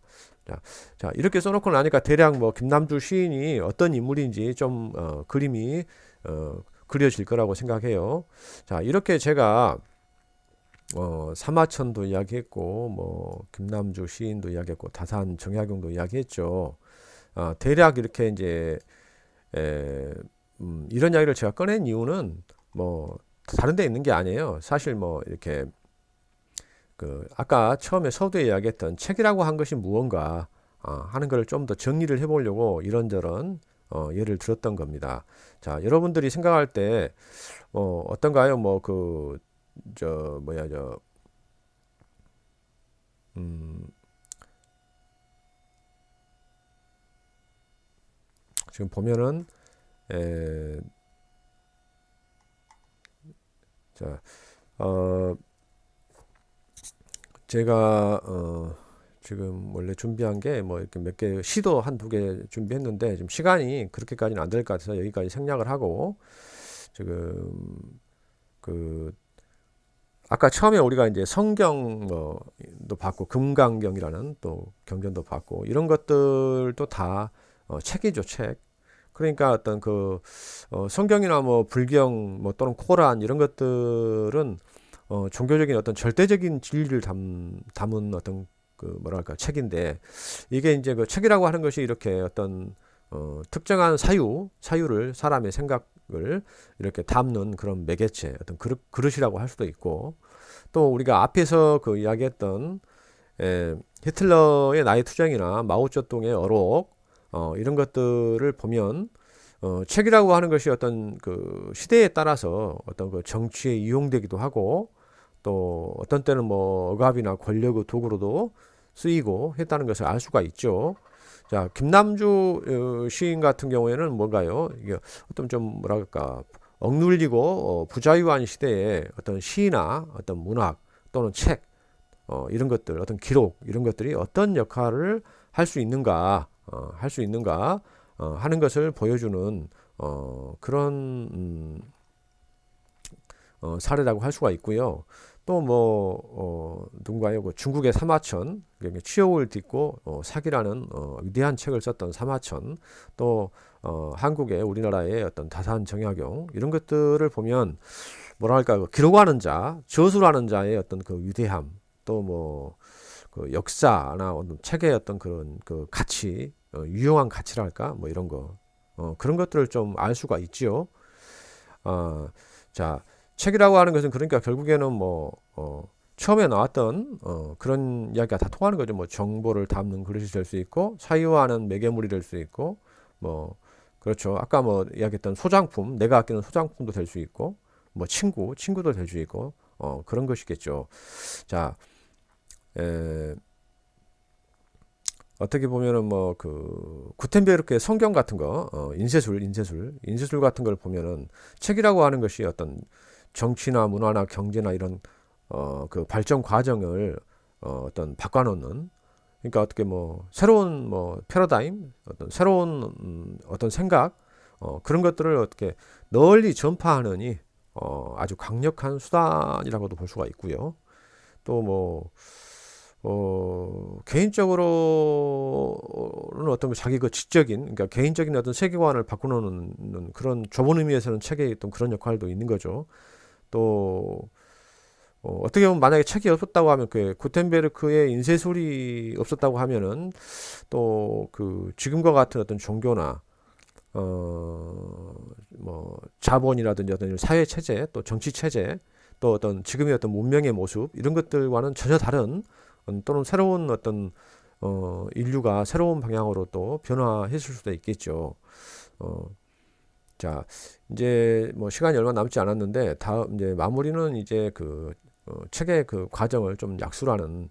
자, 이렇게 써놓고 나니까 대략 뭐 김남주 시인이 어떤 인물인지 좀 그림이 그려질 거라고 생각해요. 자, 이렇게 제가 사마천도 이야기했고, 뭐 김남주 시인도 이야기했고, 다산 정약용도 이야기했죠. 대략 이렇게 이제 이런 이야기를 제가 꺼낸 이유는 뭐 다른 데 있는 게 아니에요. 사실 뭐 이렇게 아까 처음에 서두에 이야기했던 책이라고 한 것이 무언가 하는 걸 좀 더 정리를 해보려고 이런저런 예를 들었던 겁니다. 자, 여러분들이 생각할 때 어떤가요? 뭐 지금 보면은 자, 제가 지금 원래 준비한 게 뭐 이렇게 몇 개 시도 한 두 개 준비했는데 지금 시간이 그렇게까지는 안 될 것 같아서 여기까지 생략을 하고 지금 그 아까 처음에 우리가 이제 성경 뭐도 봤고 금강경이라는 또 경전도 봤고 이런 것들도 다 책이죠, 책. 그러니까 어떤 그 성경이나 뭐 불경 뭐 또는 코란 이런 것들은 종교적인 어떤 절대적인 진리를 담은 어떤 그 뭐랄까 책인데 이게 이제 그 책이라고 하는 것이 이렇게 어떤 특정한 사유를 사람의 생각을 이렇게 담는 그런 매개체 어떤 그릇이라고 할 수도 있고 또 우리가 앞에서 그 이야기했던 히틀러의 나의 투쟁이나 마오쩌둥의 어록 이런 것들을 보면 책이라고 하는 것이 어떤 그 시대에 따라서 어떤 그 정치에 이용되기도 하고 또 어떤 때는 뭐 억압이나 권력의 도구로도 쓰이고 했다는 것을 알 수가 있죠. 자, 김남주 시인 같은 경우에는 뭔가요? 이게 어떤 좀 뭐랄까 억눌리고 부자유한 시대에 어떤 시나 어떤 문학 또는 책 이런 것들 어떤 기록 이런 것들이 어떤 역할을 할 수 있는가 하는 것을 보여주는 그런 사례라고 할 수가 있고요. 또 뭐 누군가요? 그 중국의 사마천, 치욕을 딛고 사기라는 위대한 책을 썼던 사마천, 또 한국의 우리나라의 어떤 다산 정약용 이런 것들을 보면 뭐랄까 그 기록하는 자, 저술하는 자의 어떤 그 위대함, 또 뭐 그 역사나 어떤 책의 어떤 그런 그 가치, 유용한 가치랄까 뭐 이런 거 그런 것들을 좀 알 수가 있지요. 자. 책이라고 하는 것은 그러니까 결국에는 뭐 처음에 나왔던 그런 이야기가 다 통하는 거죠. 뭐 정보를 담는 그릇이 될 수 있고 사유화하는 매개물이 될 수 있고 뭐 그렇죠. 아까 뭐 이야기했던 소장품, 내가 아끼는 소장품도 될 수 있고 뭐 친구도 될 수 있고 그런 것이겠죠. 자, 어떻게 보면은 뭐 그 구텐베르크의 성경 같은 거 인쇄술 같은 걸 보면은 책이라고 하는 것이 어떤 정치나 문화나 경제나 이런 그 발전 과정을 어떤 바꿔놓는 그러니까 어떻게 뭐 새로운 뭐 패러다임 어떤 새로운 어떤 생각 그런 것들을 어떻게 널리 전파하느니 아주 강력한 수단이라고도 볼 수가 있고요. 또 뭐 개인적으로는 어떤 자기 그 지적인, 그러니까 개인적인 어떤 세계관을 바꾸는 그런 좁은 의미에서는 책의 어떤 그런 역할도 있는 거죠. 또 어떻게 보면 만약에 책이 없었다고 하면 그 구텐베르크의 인쇄술이 없었다고 하면은 또 그 지금과 같은 어떤 종교나 뭐 자본이라든지 어떤 사회 체제 또 정치 체제 또 어떤 지금의 어떤 문명의 모습 이런 것들과는 전혀 다른 또는 새로운 어떤 인류가 새로운 방향으로 또 변화했을 수도 있겠죠. 자, 이제 뭐 시간이 얼마 남지 않았는데 다음 이제 마무리는 이제 그 책의 그 과정을 좀 약술하는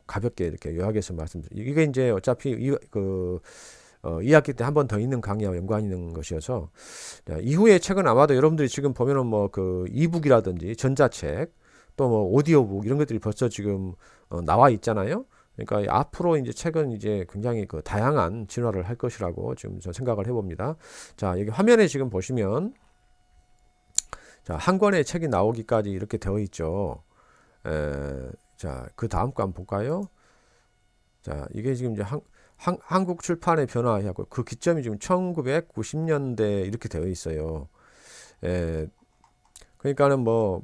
가볍게 이렇게 요약해서 말씀드립니다. 이게 이제 어차피 그 2학기 때 한 번 더 있는 강의와 연관이 있는 것이어서 자, 이후의 책은 아마도 여러분들이 지금 보면은 뭐 그 이북이라든지 전자책 또 뭐 오디오북 이런 것들이 벌써 지금 나와 있잖아요. 그러니까 앞으로 이제 책은 이제 굉장히 그 다양한 진화를 할 것이라고 지금 저 생각을 해봅니다. 자, 여기 화면에 지금 보시면 자, 한 권의 책이 나오기까지 이렇게 되어 있죠. 자, 그 다음 거 한번 볼까요? 자, 이게 지금 이제 한국 출판의 변화하고 그 기점이 지금 1990년대 이렇게 되어 있어요. 그러니까는 뭐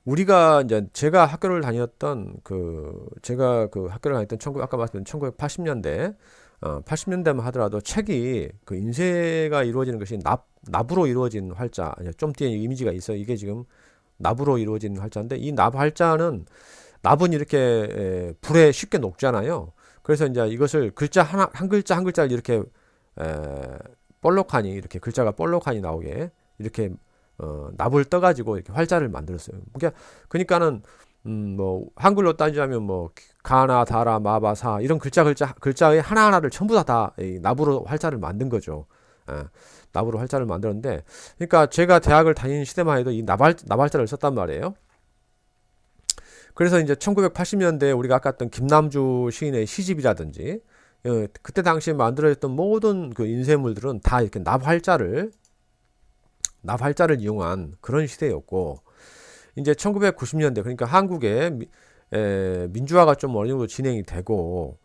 우리가 이제 제가 학교를 다녔던 제가 그 학교를 다녔던 아까 말씀드린 1980년대 80년대만 하더라도 책이 그 인쇄가 이루어지는 것이 납으로 이루어진 활자 좀 뒤에 이미지가 있어요. 이게 지금 납으로 이루어진 활자인데 이 납 활자는 납은 이렇게 불에 쉽게 녹잖아요. 그래서 이제 이것을 글자 한 글자를 이렇게 볼록하니 이렇게 글자가 볼록하니 나오게 이렇게 납을 떠가지고 이렇게 활자를 만들었어요. 그러니까는 뭐 한글로 따지자면 뭐 가나 다라 마바사 이런 글자의 하나하나를 전부 다 납으로 활자를 만든 거죠. 예, 납으로 활자를 만들었는데, 그러니까 제가 대학을 다니는 시대만 해도 이 납활자를 썼단 말이에요. 그래서 이제 1980년대 우리가 아까 했던 김남주 시인의 시집이라든지 그때 당시에 만들어졌던 모든 그 인쇄물들은 다 이렇게 납활자를 이용한 그런 시대였고, 이제 1990년대 그러니까 한국의 민주화가 좀 어느 정도 진행이 되고,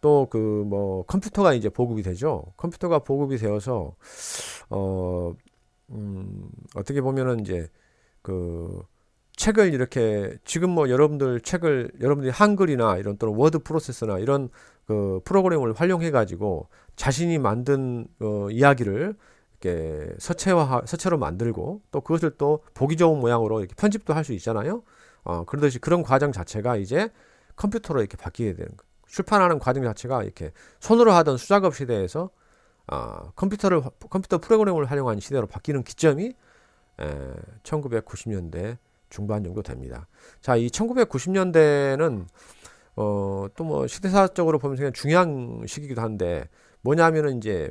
또 그 뭐 컴퓨터가 이제 보급이 되죠. 컴퓨터가 보급이 되어서 어떻게 보면은 이제 그 책을 이렇게 지금 뭐 여러분들이 한글이나 이런 또는 워드 프로세서나 이런 그 프로그램을 활용해 가지고 자신이 만든 이야기를 이렇게 서체로 만들고 또 그것을 또 보기 좋은 모양으로 이렇게 편집도 할 수 있잖아요. 그러듯이 그런 과정 자체가 이제 컴퓨터로 이렇게 바뀌게 되는 거예요. 출판하는 과정 자체가 이렇게 손으로 하던 수작업 시대에서 컴퓨터 프로그램을 활용한 시대로 바뀌는 기점이 1990년대 중반 정도 됩니다. 자, 이 1990년대는 또 뭐 시대사적으로 보면 굉장히 중요한 시기이기도 한데, 뭐냐면은 이제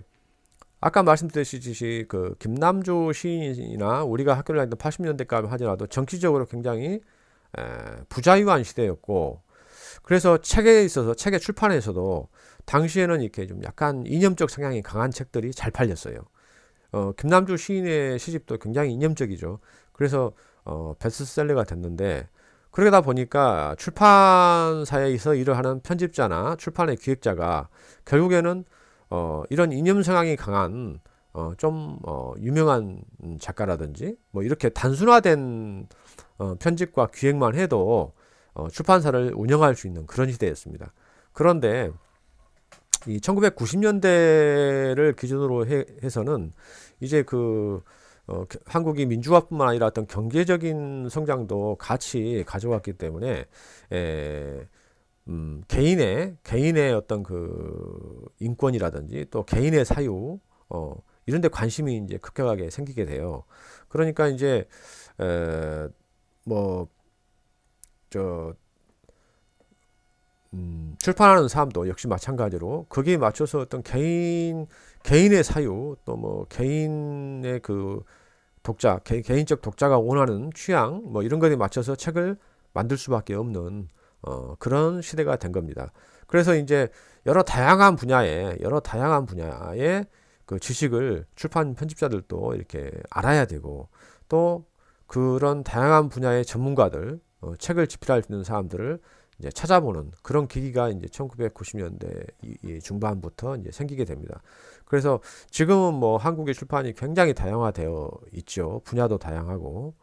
아까 말씀드렸듯이 그 김남주 시인이나 우리가 학교를 다니던 80년대까지 하더라도 정치적으로 굉장히 부자유한 시대였고, 그래서 책에 있어서 책의 출판에서도 당시에는 이렇게 좀 약간 이념적 성향이 강한 책들이 잘 팔렸어요. 김남주 시인의 시집도 굉장히 이념적이죠. 그래서 베스트셀러가 됐는데, 그러다 보니까 출판사에서 일을 하는 편집자나 출판의 기획자가 결국에는 이런 이념 성향이 강한 좀 유명한 작가라든지 뭐 이렇게 단순화된 편집과 기획만 해도 출판사를 운영할 수 있는 그런 시대였습니다. 그런데 이 1990년대를 기준으로 해서는 이제 한국이 민주화뿐만 아니라 어떤 경제적인 성장도 같이 가져왔기 때문에 개인의 어떤 그 인권이라든지 또 개인의 사유 이런 데 관심이 이제 급격하게 생기게 돼요. 그러니까 이제 출판하는 사람도 역시 마찬가지로 거기에 맞춰서 어떤 개인의 사유 또 뭐 개인의 그 개인적 독자가 원하는 취향 뭐 이런 것에 맞춰서 책을 만들 수밖에 없는 그런 시대가 된 겁니다. 그래서 이제 여러 다양한 분야의 그 지식을 출판 편집자들도 이렇게 알아야 되고, 또 그런 다양한 분야의 전문가들, 책을 집필할 수 있는 사람들을 이제 찾아보는 그런 계기가 이제 1990년대 중반부터 이제 생기게 됩니다. 그래서 지금은 뭐 한국의 출판이 굉장히 다양화되어 있죠. 분야도 다양하고,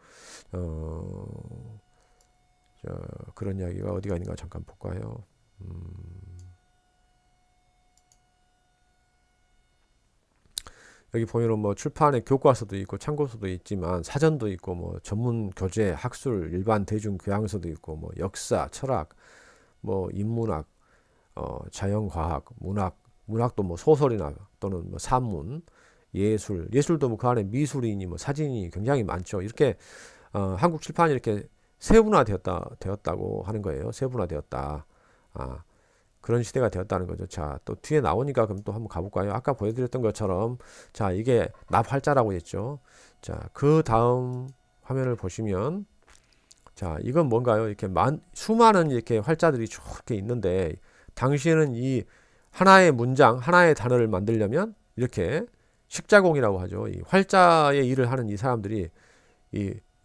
그런 이야기가 어디가 있는가 잠깐 볼까요? 여기 보면은 뭐 출판의 교과서도 있고 참고서도 있지만 사전도 있고 뭐 전문 교재, 학술, 일반 대중 교양서도 있고 뭐 역사, 철학, 뭐 인문학, 자연과학, 문학도 뭐 소설이나 또는 뭐 산문, 예술도 뭐 그 안에 미술이니 뭐 사진이 굉장히 많죠. 이렇게 한국 출판이 이렇게 되었다고 하는 거예요. 세분화되었다. 그런 시대가 되었다는 거죠. 자, 또 뒤에 나오니까 그럼 또 한번 가볼까요? 아까 보여드렸던 것처럼, 자, 이게 납활자라고 했죠. 자, 그 다음 화면을 보시면, 자, 이건 뭔가요? 이렇게 수많은 이렇게 활자들이 이렇게 있는데, 당시에는 이 하나의 문장, 하나의 단어를 만들려면 이렇게 식자공이라고 하죠. 이 활자의 일을 하는 이 사람들이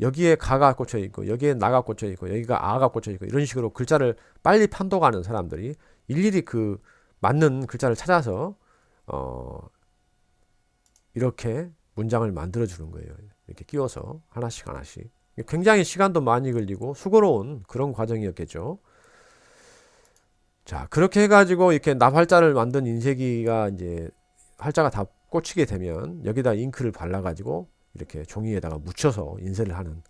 여기에 가가 꽂혀 있고 여기에 나가 꽂혀 있고 여기가 아가 꽂혀 있고 이런 식으로 글자를 빨리 판독하는 사람들이 일일이 그 맞는 글자를 찾아서 이렇게 문장을 만들어 주는 거예요. 이렇게 끼워서 하나씩 굉장히 시간도 많이 걸리고 수고로운 그런 과정이었겠죠. 자, 그렇게 해가지고 이렇게 납활자를 만든 인쇄기가 이제 활자가 다 꽂히게 되면 여기다 잉크를 발라가지고 이렇게 종이에다가 묻혀서 인쇄를 하는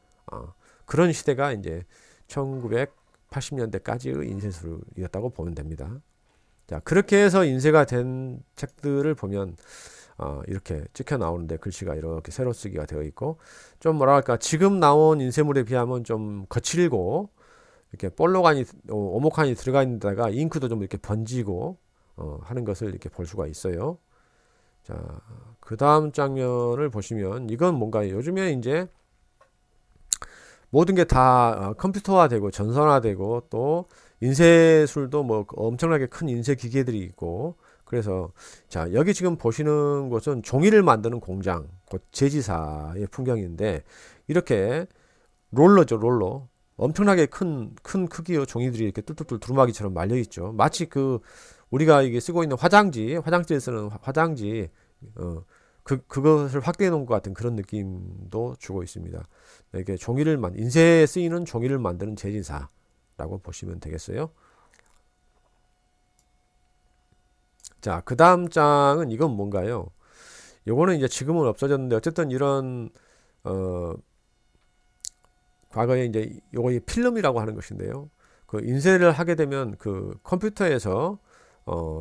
그런 시대가 이제 1980년대까지의 인쇄술이었다고 보면 됩니다. 자, 그렇게 해서 인쇄가 된 책들을 보면 이렇게 찍혀 나오는데 글씨가 이렇게 세로 쓰기가 되어 있고 좀 뭐랄까 지금 나온 인쇄물에 비하면 좀 거칠고 이렇게 볼록하니 오목하니 들어가 있는 데다가 잉크도 좀 이렇게 번지고 하는 것을 이렇게 볼 수가 있어요. 자, 그 다음 장면을 보시면 이건 뭔가요? 요즘에 이제 모든 게 다 컴퓨터화되고 전선화되고 또 인쇄술도 뭐 엄청나게 큰 인쇄 기계들이 있고 그래서 자 여기 지금 보시는 곳은 종이를 만드는 공장 곧 제지사의 풍경인데 이렇게 롤러죠 롤러 엄청나게 큰 크기의 종이들이 이렇게 뚫뚫뚫 두루마기처럼 말려 있죠. 마치 그 우리가 이게 쓰고 있는 화장지에 쓰는 화장지 그것을 확대해 놓은 것 같은 그런 느낌도 주고 있습니다. 이게 인쇄에 쓰이는 종이를 만드는 제지사라고 보시면 되겠어요. 자, 그 다음 장은 이건 뭔가요? 요거는 이제 지금은 없어졌는데 어쨌든 이런 과거에 이제 요거 필름이라고 하는 것인데요. 그 인쇄를 하게 되면 그 컴퓨터에서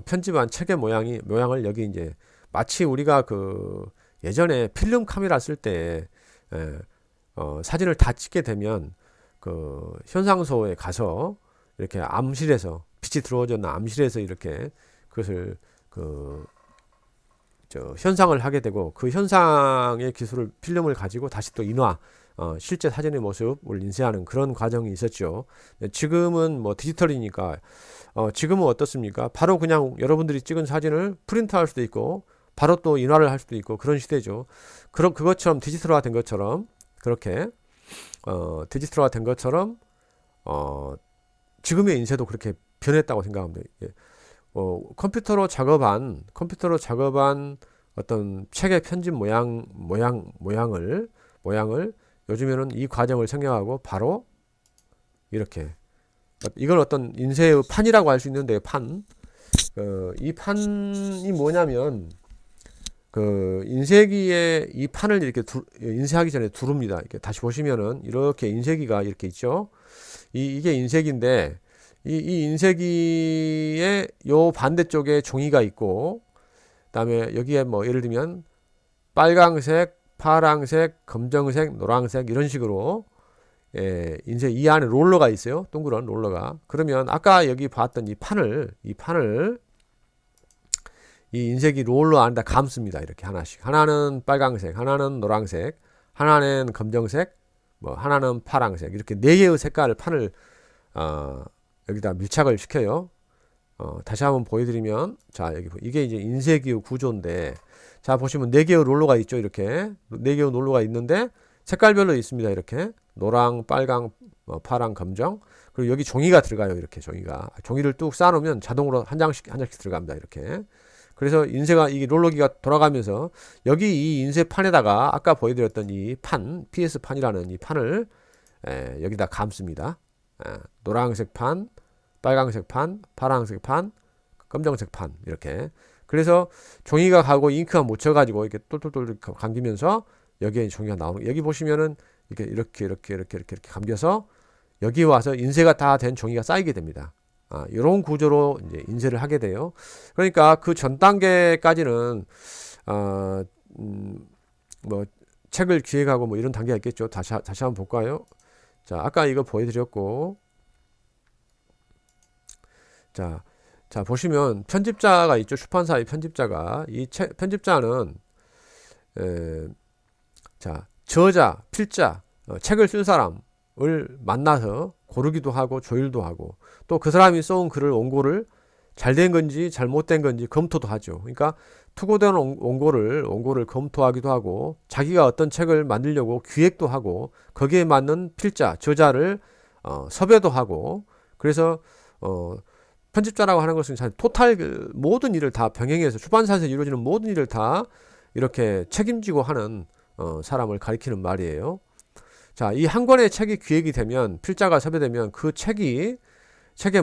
편집한 책의 모양을 여기 이제 마치 우리가 그 예전에 필름 카메라 쓸 때 사진을 다 찍게 되면 그 현상소에 가서 이렇게 암실에서 빛이 들어오지 않는 암실에서 이렇게 그것을 현상을 하게 되고 그 현상의 기술을 필름을 가지고 다시 또 실제 사진의 모습을 인쇄하는 그런 과정이 있었죠. 지금은 뭐 디지털이니까 지금은 어떻습니까? 바로 그냥 여러분들이 찍은 사진을 프린트할 수도 있고 바로 또 인화를 할 수도 있고 그런 시대죠. 그것처럼 디지털화 된 것처럼 그렇게 디지털화 된 것처럼 지금의 인쇄도 그렇게 변했다고 생각합니다. 컴퓨터로 작업한 어떤 책의 편집 모양을 요즘에는 이 과정을 생략하고 바로 이렇게 이걸 어떤 인쇄의 판이라고 할 수 있는데 이 판이 뭐냐면 그 인쇄기에 이 판을 이렇게 인쇄하기 전에 두릅니다. 이렇게 다시 보시면은 이렇게 인쇄기가 이렇게 있죠. 이게 인쇄기인데 이 인쇄기의 요 반대쪽에 종이가 있고 그다음에 여기에 뭐 예를 들면 빨강색, 파랑색, 검정색, 노란색 이런 식으로 인쇄 이 안에 롤러가 있어요. 동그란 롤러가. 그러면 아까 여기 봤던 이 판을 이 인쇄기 롤러 안에다 감습니다. 이렇게 하나씩. 하나는 빨강색, 하나는 노란색, 하나는 검정색, 뭐 하나는 파랑색. 이렇게 네 개의 색깔을 판을 여기다 밀착을 시켜요. 다시 한번 보여드리면 자 여기 이게 이제 인쇄기의 구조인데 자 보시면 네 개의 롤러가 있죠. 이렇게 네 개의 롤러가 있는데 색깔별로 있습니다. 이렇게 노랑, 빨강, 파랑, 검정. 그리고 여기 종이가 들어가요. 이렇게 종이를 뚝 쌓아놓으면 자동으로 한 장씩 들어갑니다. 이렇게. 그래서 인쇄가 이 롤러기가 돌아가면서 여기 이 인쇄판에다가 아까 보여드렸던 이 판, PS 판이라는 이 판을 여기다 감습니다. 노란색 판, 빨강색 판, 파란색 판, 검정색 판 이렇게. 그래서 종이가 가고 잉크가 묻혀가지고 이렇게 똘똘똘 감기면서 여기에 종이가 나오는. 여기 보시면은 이렇게 감겨서 여기 와서 인쇄가 다 된 종이가 쌓이게 됩니다. 이런 구조로 이제 인쇄를 하게 돼요. 그러니까 그 전 단계까지는 뭐 책을 기획하고 뭐 이런 단계가 있겠죠. 다시 한번 볼까요? 자, 아까 이거 보여드렸고, 자 보시면 편집자가 있죠. 출판사의 편집자가. 이 편집자는 저자, 필자, 책을 쓸 사람을 만나서 고르기도 하고 조율도 하고 또 그 사람이 써온 글을 원고를 잘된 건지 잘못된 건지 검토도 하죠. 그러니까 투고된 원고를 검토하기도 하고 자기가 어떤 책을 만들려고 기획도 하고 거기에 맞는 필자, 저자를 섭외도 하고 그래서 편집자라고 하는 것은 토탈 모든 일을 다 병행해서 출판사에서 이루어지는 모든 일을 다 이렇게 책임지고 하는 사람을 가리키는 말이에요. 자, 이 한 권의 책이 기획이 되면 필자가 섭외되면 그 책에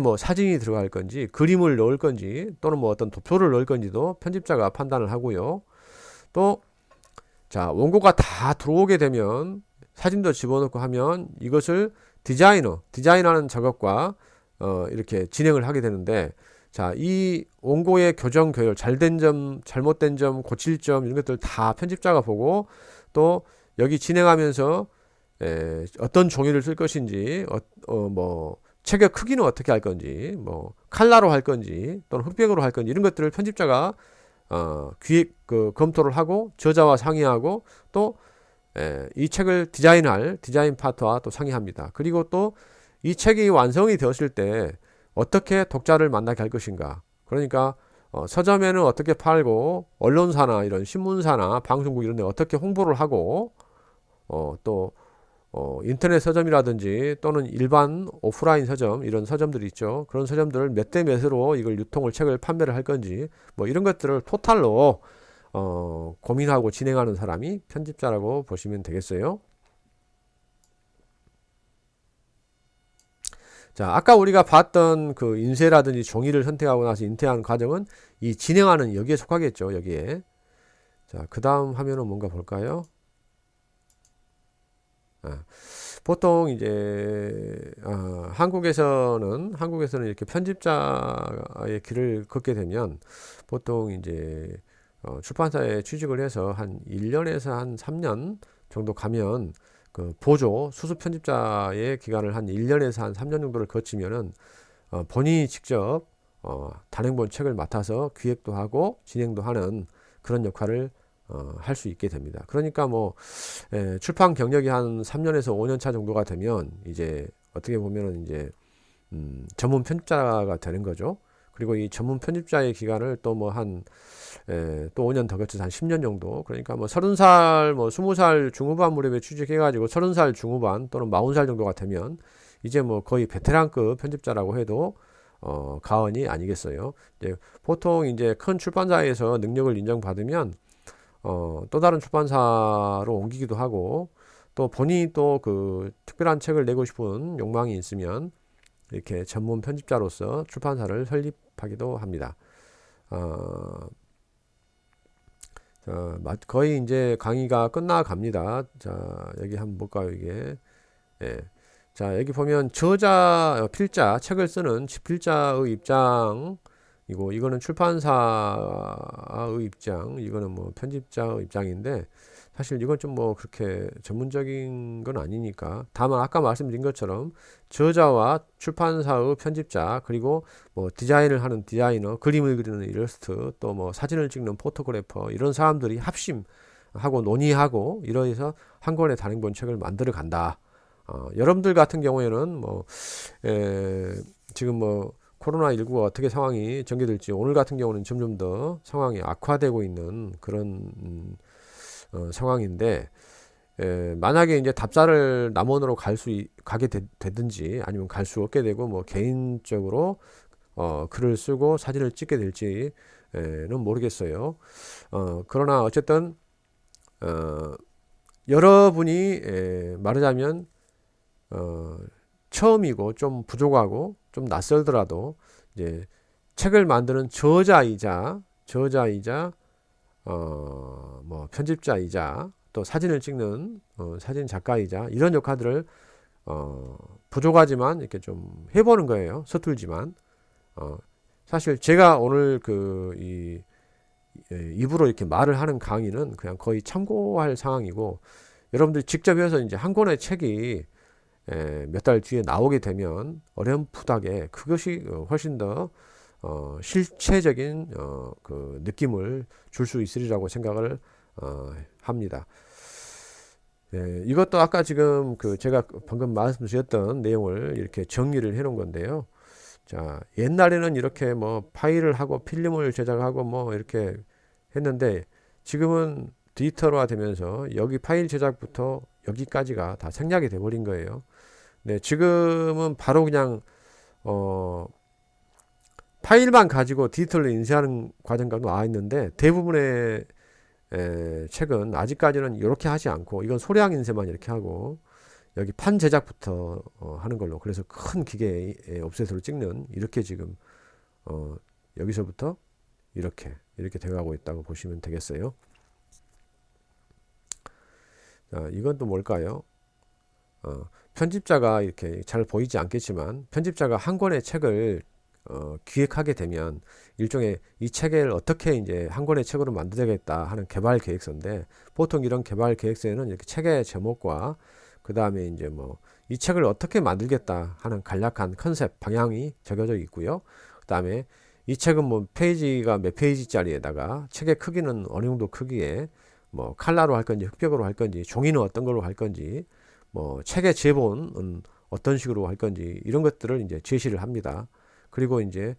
뭐 사진이 들어갈 건지 그림을 넣을 건지 또는 뭐 어떤 도표를 넣을 건지도 편집자가 판단을 하고요. 또 자, 원고가 다 들어오게 되면 사진도 집어넣고 하면 이것을 디자인하는 작업과 이렇게 진행을 하게 되는데 자, 이 원고의 교정 교열, 잘된 점, 잘못된 점, 고칠 점 이런 것들 다 편집자가 보고 또 여기 진행하면서 어떤 종이를 쓸 것인지, 뭐 책의 크기는 어떻게 할 건지, 뭐 칼라로 할 건지 또는 흑백으로 할 건지 이런 것들을 편집자가 기획 검토를 하고 저자와 상의하고 또 이 책을 디자인할 디자인 파트와 또 상의합니다. 그리고 또 이 책이 완성이 되었을 때 어떻게 독자를 만나게 할 것인가. 그러니까 서점에는 어떻게 팔고 언론사나 이런 신문사나 방송국 이런 데 어떻게 홍보를 하고 또 인터넷 서점이라든지 또는 일반 오프라인 서점 이런 서점들이 있죠. 그런 서점들을 몇 대 몇으로 이걸 유통을 책을 판매를 할 건지 뭐 이런 것들을 토탈로 고민하고 진행하는 사람이 편집자라고 보시면 되겠어요. 자, 아까 우리가 봤던 그 인쇄라든지 종이를 선택하고 나서 인쇄하는 과정은 이 진행하는 여기에 속하겠죠. 여기에. 자, 그 다음 화면은 뭔가 볼까요? 보통 이제 한국에서는 이렇게 편집자의 길을 걷게 되면 보통 이제 출판사에 취직을 해서 한 1년에서 한 3년 정도 가면 그 보조 수습 편집자의 기간을 한 1년에서 한 3년 정도를 거치면은 본인이 직접 단행본 책을 맡아서 기획도 하고 진행도 하는 그런 역할을 할 수 있게 됩니다. 그러니까 뭐 출판 경력이 한 3년에서 5년 차 정도가 되면 이제 어떻게 보면은 이제 전문 편집자가 되는 거죠. 그리고 이 전문 편집자의 기간을 또 뭐 또 5년 더 거쳐서 한 10년 정도. 그러니까 뭐 30살, 뭐 20살 중후반 무렵에 취직해가지고 30살 중후반 또는 40살 정도가 되면 이제 뭐 거의 베테랑급 편집자라고 해도 과언이 아니겠어요. 이제 보통 이제 큰 출판사에서 능력을 인정받으면 또 다른 출판사로 옮기기도 하고 또 본인이 또 그 특별한 책을 내고 싶은 욕망이 있으면 이렇게 전문 편집자로서 출판사를 설립하기도 합니다. 거의 이제 강의가 끝나갑니다. 자, 여기 한번 볼까요, 이게. 예. 자, 여기 보면 저자, 필자, 책을 쓰는 필자의 입장, 이거는 출판사의 입장, 이거는 뭐 편집자의 입장인데, 사실 이건 좀 뭐 그렇게 전문적인 건 아니니까. 다만 아까 말씀드린 것처럼 저자와 출판사의 편집자, 그리고 뭐 디자인을 하는 디자이너, 그림을 그리는 일러스트, 또 뭐 사진을 찍는 포토그래퍼 이런 사람들이 합심하고 논의하고 이러해서 한 권의 단행본 책을 만들어 간다. 여러분들 같은 경우에는 뭐 지금 뭐 코로나19가 어떻게 상황이 전개될지 오늘 같은 경우는 점점 더 상황이 악화되고 있는 그런 상황인데 만약에 이제 답사를 남원으로 가게 되든지 아니면 갈 수 없게 되고 뭐 개인적으로 글을 쓰고 사진을 찍게 될지는 모르겠어요. 그러나 어쨌든 여러분이 말하자면 처음이고 좀 부족하고 좀 낯설더라도 이제 책을 만드는 저자이자 뭐 편집자이자 또 사진을 찍는 사진 작가이자 이런 역할들을 부족하지만 이렇게 좀 해보는 거예요. 서툴지만 사실 제가 오늘 입으로 이렇게 말을 하는 강의는 그냥 거의 참고할 상황이고 여러분들이 직접 해서 이제 한 권의 책이 몇 달 뒤에 나오게 되면 어렴풋하게 그것이 훨씬 더 실체적인 그 느낌을 줄 수 있으리라고 생각을 합니다. 이것도 아까 지금 제가 방금 말씀드렸던 내용을 이렇게 정리를 해 놓은 건데요. 자, 옛날에는 이렇게 뭐 파일을 하고 필름을 제작하고 뭐 이렇게 했는데 지금은 디지털화 되면서 여기 파일 제작부터 여기까지가 다 생략이 돼 버린 거예요. 네, 지금은 바로 그냥 파일만 가지고 디지털로 인쇄하는 과정까지 나와 있는데 대부분의 책은 아직까지는 이렇게 하지 않고 이건 소량 인쇄만 이렇게 하고 여기 판 제작부터 하는 걸로 그래서 큰 기계에 옵셋으로 찍는 이렇게 지금 여기서부터 이렇게 돼가고 있다고 보시면 되겠어요. 자, 이건 또 뭘까요? 편집자가 이렇게 잘 보이지 않겠지만 편집자가 한 권의 책을 기획하게 되면 일종의 이 책을 어떻게 이제 한 권의 책으로 만들어야겠다 하는 개발 계획서인데, 보통 이런 개발 계획서에는 이렇게 책의 제목과 그 다음에 이제 뭐 이 책을 어떻게 만들겠다 하는 간략한 컨셉 방향이 적혀져 있고요. 그 다음에 이 책은 뭐 페이지가 몇 페이지짜리에다가 책의 크기는 어느 정도 크기에, 뭐 칼라로 할 건지 흑백으로 할 건지, 종이는 어떤 걸로 할 건지, 뭐 책의 제본은 어떤 식으로 할 건지, 이런 것들을 이제 제시를 합니다. 그리고 이제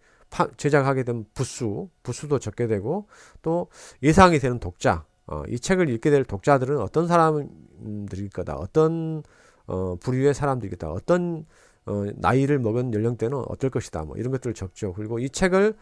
제작하게 된 부수도 적게 되고, 또 예상이 되는 독자, 이 책을 읽게 될 독자들은 어떤 사람들일 거다, 어떤 부류의 사람들이겠다, 어떤 나이를 먹은 연령대는 어떨 것이다, 뭐 이런 것들을 적죠. 그리고 이 책을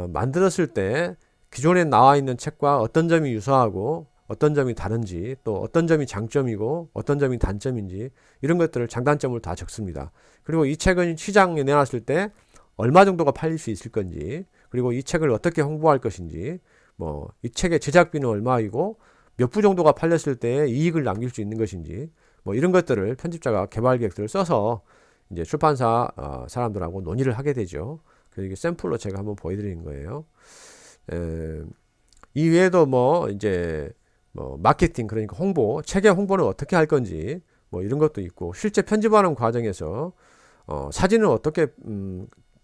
만들었을 때 기존에 나와 있는 책과 어떤 점이 유사하고 어떤 점이 다른지, 또 어떤 점이 장점이고 어떤 점이 단점인지, 이런 것들을 장단점을 다 적습니다. 그리고 이 책은 시장에 내놨을 때 얼마 정도가 팔릴 수 있을 건지, 그리고 이 책을 어떻게 홍보할 것인지, 뭐 이 책의 제작비는 얼마이고 몇 부 정도가 팔렸을 때 이익을 남길 수 있는 것인지, 뭐 이런 것들을 편집자가 개발 계획서를 써서 이제 출판사 사람들하고 논의를 하게 되죠. 그래서 이게 샘플로 제가 한번 보여드리는 거예요. 이 외에도 뭐 이제 뭐 마케팅, 그러니까 홍보, 책의 홍보는 어떻게 할 건지, 뭐 이런 것도 있고, 실제 편집하는 과정에서 사진을 어떻게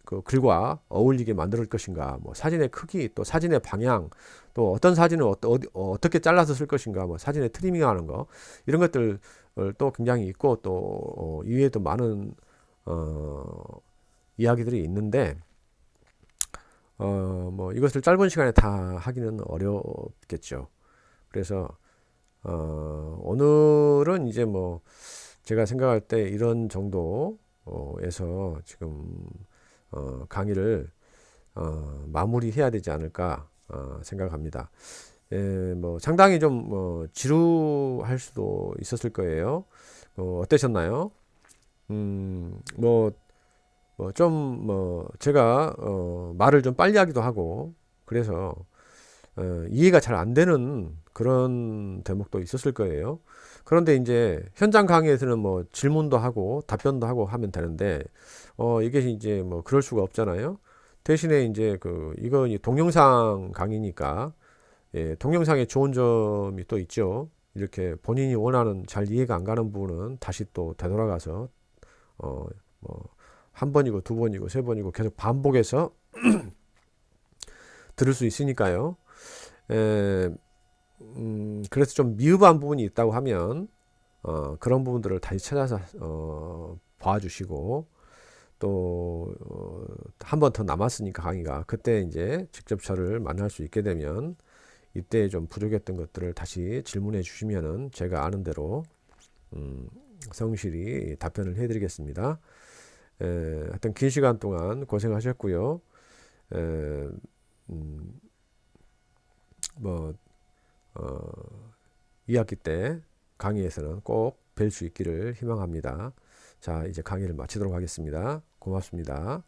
그 글과 어울리게 만들 것인가, 뭐 사진의 크기, 또 사진의 방향, 또 어떤 사진을 어떻게 잘라서 쓸 것인가, 뭐 사진의 트리밍하는 거, 이런 것들 또 굉장히 있고, 또 이외에도 많은 이야기들이 있는데, 뭐 이것을 짧은 시간에 다 하기는 어렵겠죠. 그래서 오늘은 이제 뭐 제가 생각할 때 이런 정도에서 지금 강의를 마무리해야 되지 않을까 생각합니다. 뭐 상당히 좀 지루할 수도 있었을 거예요. 어떠셨나요? 제가 말을 좀 빨리 하기도 하고, 그래서 이해가 잘 안 되는 그런 대목도 있었을 거예요. 그런데 이제 현장 강의에서는 뭐 질문도 하고 답변도 하고 하면 되는데, 이게 이제 뭐 그럴 수가 없잖아요. 대신에 이제 이건 동영상 강의니까, 예, 동영상에 좋은 점이 또 있죠. 이렇게 본인이 원하는, 잘 이해가 안 가는 부분은 다시 또 되돌아가서 뭐 한 번이고 두 번이고 세 번이고 계속 반복해서 들을 수 있으니까요. 그래서 좀 미흡한 부분이 있다고 하면 그런 부분들을 다시 찾아서 봐주시고, 또 한 번 더 남았으니까 강의가, 그때 이제 직접 저를 만날 수 있게 되면 이때 좀 부족했던 것들을 다시 질문해 주시면은 제가 아는 대로 성실히 답변을 해드리겠습니다. 하여튼 긴 시간 동안 고생하셨고요. 뭐 2학기 때 강의에서는 꼭 뵐 수 있기를 희망합니다. 자, 이제 강의를 마치도록 하겠습니다. 고맙습니다.